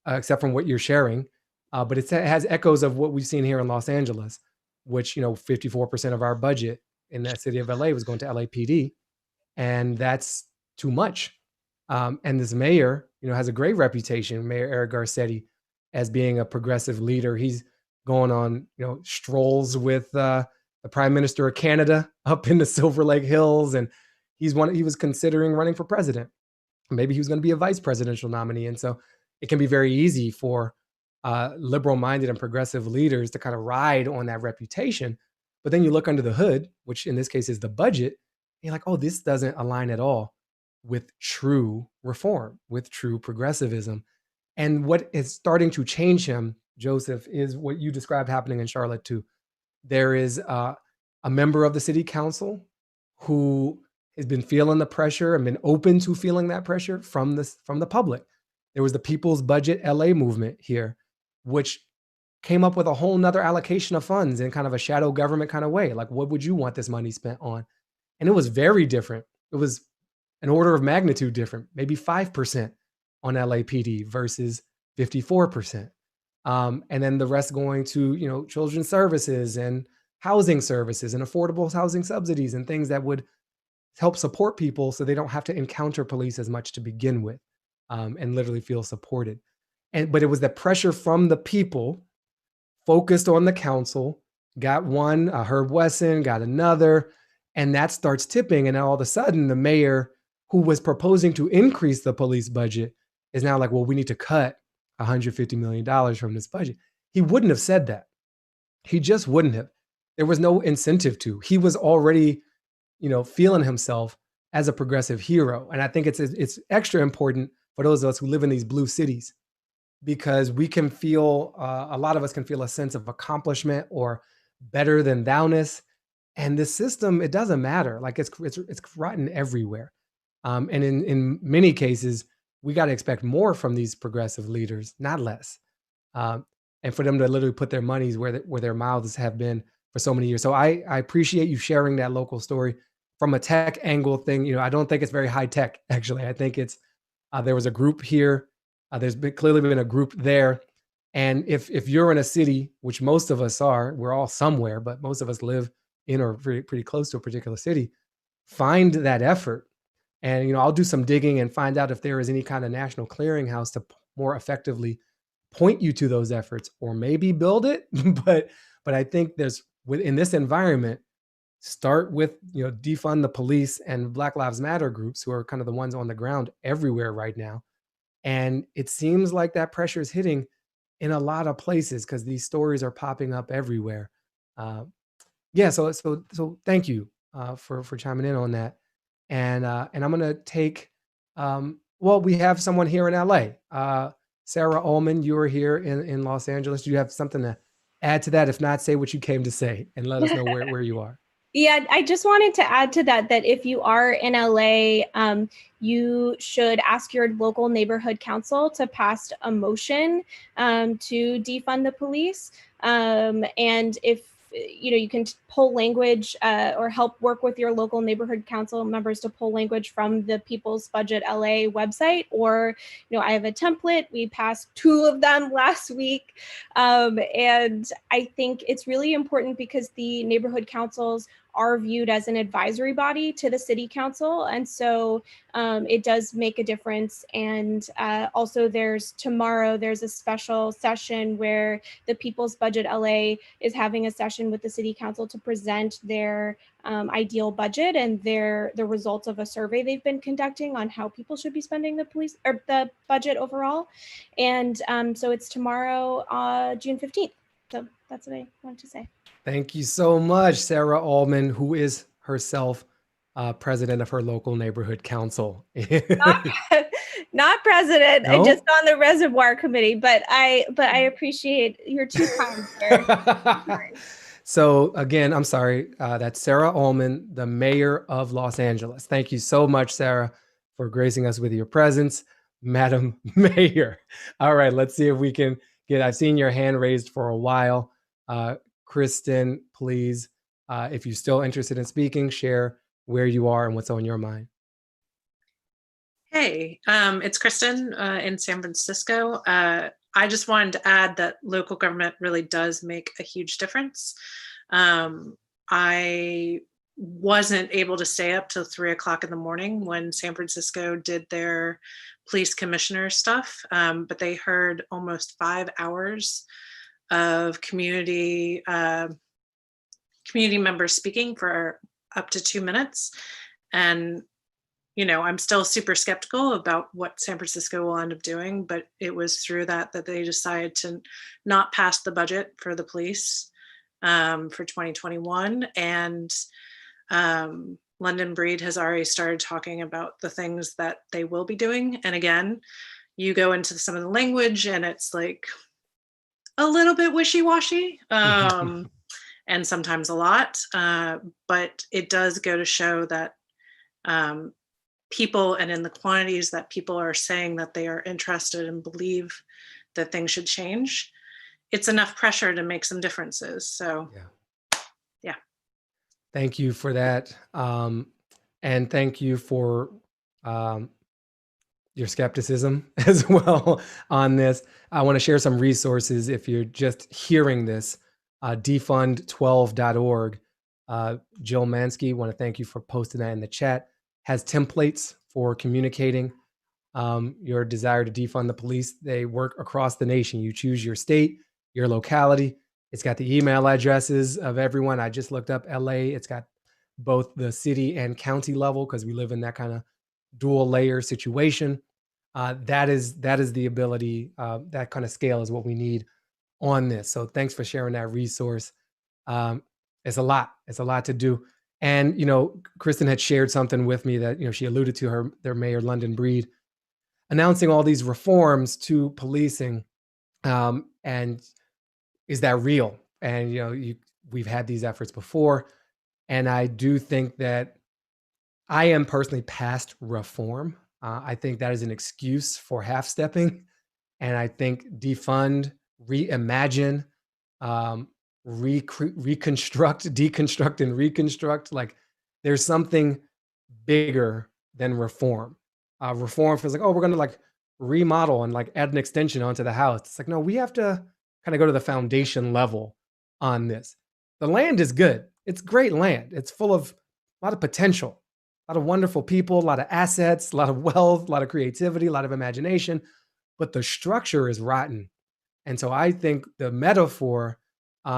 except from what you're sharing, but it has echoes of what we've seen here in Los Angeles, which 54% of our budget in that city of LA was going to LAPD, and that's too much. And this mayor, has a great reputation, Mayor Eric Garcetti, as being a progressive leader. He's going on, strolls with the Prime Minister of Canada up in the Silver Lake Hills, and he was considering running for president. Maybe he was going to be a vice presidential nominee. And so it can be very easy for liberal-minded and progressive leaders to kind of ride on that reputation. But then you look under the hood, which in this case is the budget, and you're like, oh, this doesn't align at all with true reform, with true progressivism. And what is starting to change him, Joseph, is what you described happening in Charlotte too. There is a member of the city council who has been feeling the pressure and been open to feeling that pressure from the public. There was the People's Budget LA movement here, which came up with a whole nother allocation of funds in kind of a shadow government kind of way. Like, what would you want this money spent on? And it was very different. It was an order of magnitude different, maybe 5% on LAPD versus 54%. And then the rest going to, children's services and housing services and affordable housing subsidies and things that would help support people so they don't have to encounter police as much to begin with, and literally feel supported. But it was the pressure from the people focused on the council, got one, Herb Wesson, got another, and that starts tipping. And all of a sudden, the mayor, who was proposing to increase the police budget, is now like, well, we need to cut $150 million from this budget. He wouldn't have said that. He just wouldn't have. There was no incentive to. He was already, feeling himself as a progressive hero. And I think it's extra important for those of us who live in these blue cities, because we can feel, a lot of us can feel a sense of accomplishment or better than thou-ness. And this system, it doesn't matter. Like it's rotten everywhere. And in many cases, we got to expect more from these progressive leaders, not less. And for them to literally put their monies where their mouths have been for so many years. So I appreciate you sharing that local story from a tech angle thing. I don't think it's very high tech, actually. I think it's there was a group here. There's clearly been a group there. And if you're in a city, which most of us are, we're all somewhere, but most of us live in or pretty close to a particular city, find that effort. And I'll do some digging and find out if there is any kind of national clearinghouse to more effectively point you to those efforts, or maybe build it. but I think in this environment, start with defund the police and Black Lives Matter groups, who are kind of the ones on the ground everywhere right now. And it seems like that pressure is hitting in a lot of places because these stories are popping up everywhere. Yeah, so thank you for chiming in on that. And I'm gonna take well, we have someone here in LA. Sarah Ullman, you are here in Los Angeles. Do you have something to add to that? If not, say what you came to say and let us know where you are.
Yeah, I just wanted to add to that if you are in LA, you should ask your local neighborhood council to pass a motion to defund the police. And if you can pull language or help work with your local neighborhood council members to pull language from the People's Budget LA website, or I have a template. We passed 2 of them last week, and I think it's really important because the neighborhood councils are viewed as an advisory body to the city council. And so it does make a difference. And also tomorrow there's a special session where the People's Budget LA is having a session with the city council to present their ideal budget and the results of a survey they've been conducting on how people should be spending the budget overall. And so it's tomorrow, June 15th. So that's what I wanted to say.
Thank you so much, Sarah Ullman, who is herself president of her local neighborhood council.
Not president,
No?
just on the reservoir committee, but I appreciate your 2 times there.
So again, I'm sorry, that's Sarah Ullman, the mayor of Los Angeles. Thank you so much, Sarah, for gracing us with your presence, Madam Mayor. All right, let's see if we can I've seen your hand raised for a while. Kristen, please, if you're still interested in speaking, share where you are and what's on your mind.
Hey, it's Kristen in San Francisco. I just wanted to add that local government really does make a huge difference. I wasn't able to stay up till 3 o'clock in the morning when San Francisco did their police commissioner stuff, but they heard almost 5 hours of community members speaking for up to 2 minutes. And I'm still super skeptical about what San Francisco will end up doing, but it was through that they decided to not pass the budget for the police for 2021. And London Breed has already started talking about the things that they will be doing. And again, you go into some of the language and it's like a little bit wishy-washy, and sometimes a lot, but it does go to show that people, and in the quantities that people are saying that they are interested and believe that things should change, it's enough pressure to make some differences. So yeah.
Thank you for that. And thank you for your skepticism as well on this. I want to share some resources if you're just hearing this. Defund12.org. Jill Mansky, want to thank you for posting that in the chat, has templates for communicating your desire to defund the police. They work across the nation. You choose your state, your locality. It's got the email addresses of everyone. I just looked up LA. It's got both the city and county level because we live in that kind of dual layer situation. That is the ability, that kind of scale is what we need on this. So thanks for sharing that resource. It's a lot to do. And, Kristen had shared something with me that, she alluded to their mayor, London Breed, announcing all these reforms to policing. And is that real? And, we've had these efforts before. And I do think that I am personally past reform. I think that is an excuse for half stepping. And I think defund, reimagine, um, reconstruct, deconstruct, and reconstruct. Like there's something bigger than reform. Reform feels like, oh, we're going to like remodel and like add an extension onto the house. It's like, no, we have to kind of go to the foundation level on this. The land is good. It's great land. It's full of a lot of potential, a lot of wonderful people, a lot of assets, a lot of wealth, a lot of creativity, a lot of imagination, but the structure is rotten. And so I think the metaphor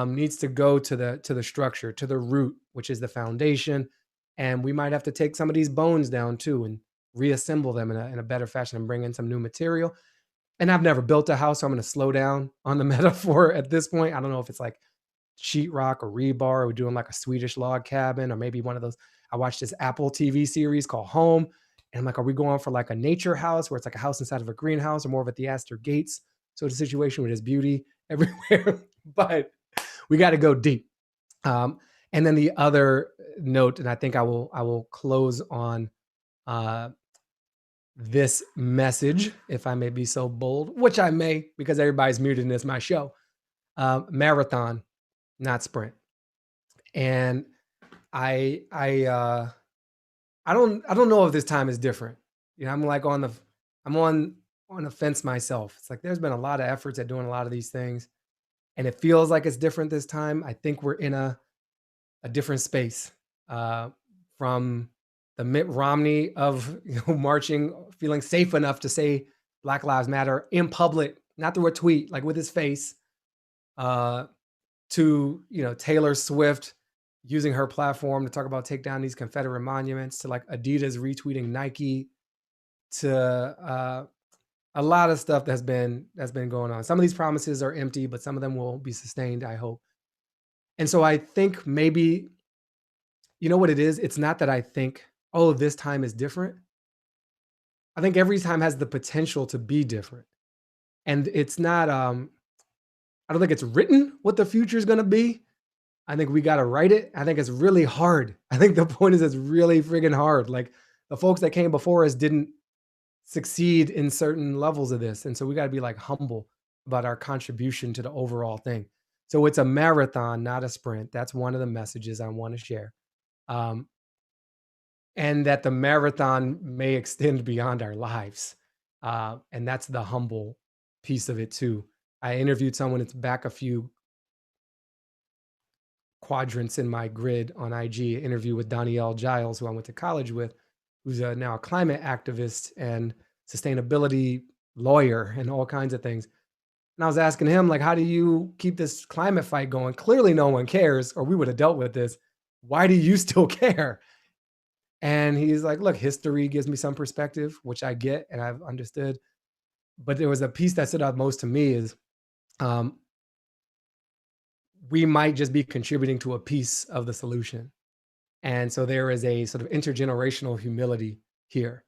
needs to go to the structure, to the root, which is the foundation. And we might have to take some of these bones down too and reassemble them in a better fashion and bring in some new material. And I've never built a house, so I'm going to slow down on the metaphor at this point. I don't know if it's like sheetrock or rebar. We're doing like a Swedish log cabin, or maybe one of those. I watched this Apple TV series called Home, and I'm like, are we going for like a nature house where it's like a house inside of a greenhouse, or more of a Theaster Gates sort of situation where there's beauty everywhere? But we got to go deep. And then the other note, and I think I will close on this message, if I may be so bold, which I may, because everybody's muted and it's my show. Marathon, not sprint. And I don't know if this time is different. You know, I'm like on the fence myself. It's like there's been a lot of efforts at doing a lot of these things, and it feels like it's different this time. I think we're in a different space from the Mitt Romney of marching, feeling safe enough to say Black Lives Matter in public, not through a tweet, like with his face, to Taylor Swift using her platform to talk about take down these Confederate monuments, to like Adidas retweeting Nike, to a lot of stuff that's been going on. Some of these promises are empty, but some of them will be sustained, I hope. And so I think maybe, you know what it is? It's not that I think, oh, this time is different. I think every time has the potential to be different. And it's not, I don't think it's written what the future is going to be. I think we got to write it. I think it's really hard. I think the point is it's really friggin' hard. Like the folks that came before us didn't succeed in certain levels of this. And so we got to be like humble about our contribution to the overall thing. So it's a marathon, not a sprint. That's one of the messages I want to share. And that the marathon may extend beyond our lives. And that's the humble piece of it too. I interviewed someone, it's back a few quadrants in my grid on IG, interview with Danielle Giles, who I went to college with, who's now a climate activist and sustainability lawyer and all kinds of things. And I was asking him, like, how do you keep this climate fight going? Clearly no one cares, or we would have dealt with this. Why do you still care? And he's like, look, history gives me some perspective, which I get and I've understood. But there was a piece that stood out most to me is we might just be contributing to a piece of the solution. And so there is a sort of intergenerational humility here.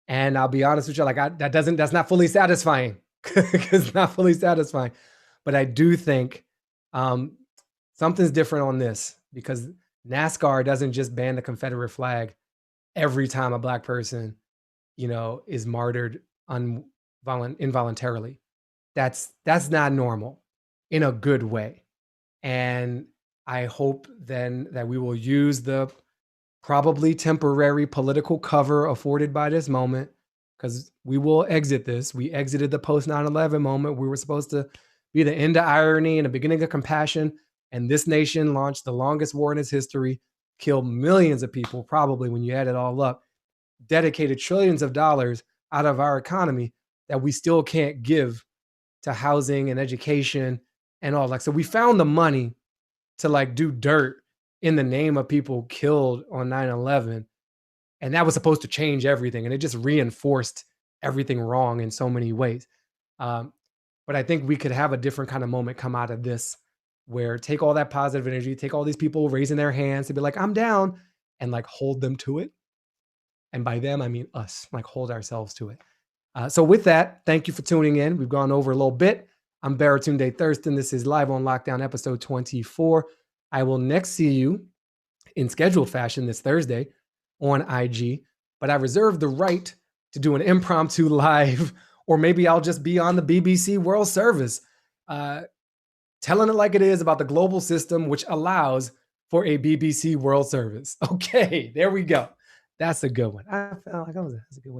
And I'll be honest with you, like that's not fully satisfying. It's not fully satisfying. But I do think something's different on this, because NASCAR doesn't just ban the Confederate flag every time a Black person, is martyred involuntarily. That's not normal in a good way. And I hope then that we will use the probably temporary political cover afforded by this moment, because we will exit this. We exited the post 9/11 moment. We were supposed to be the end of irony and the beginning of compassion. And this nation launched the longest war in its history, killed millions of people, probably when you add it all up, dedicated trillions of dollars out of our economy that we still can't give to housing and education and all. Like, so we found the money to like do dirt in the name of people killed on 9/11. And that was supposed to change everything. And it just reinforced everything wrong in so many ways. But I think we could have a different kind of moment come out of this, where take all that positive energy, take all these people raising their hands to be like, I'm down, and like hold them to it. And by them, I mean us, like hold ourselves to it. So with that, thank you for tuning in. We've gone over a little bit. I'm Baratunde Thurston. This is Live on Lockdown, episode 24. I will next see you in scheduled fashion this Thursday on IG, but I reserve the right to do an impromptu live, or maybe I'll just be on the BBC World Service, telling it like it is about the global system, which allows for a BBC World Service. Okay, there we go. That's a good one. I felt like that's a good one.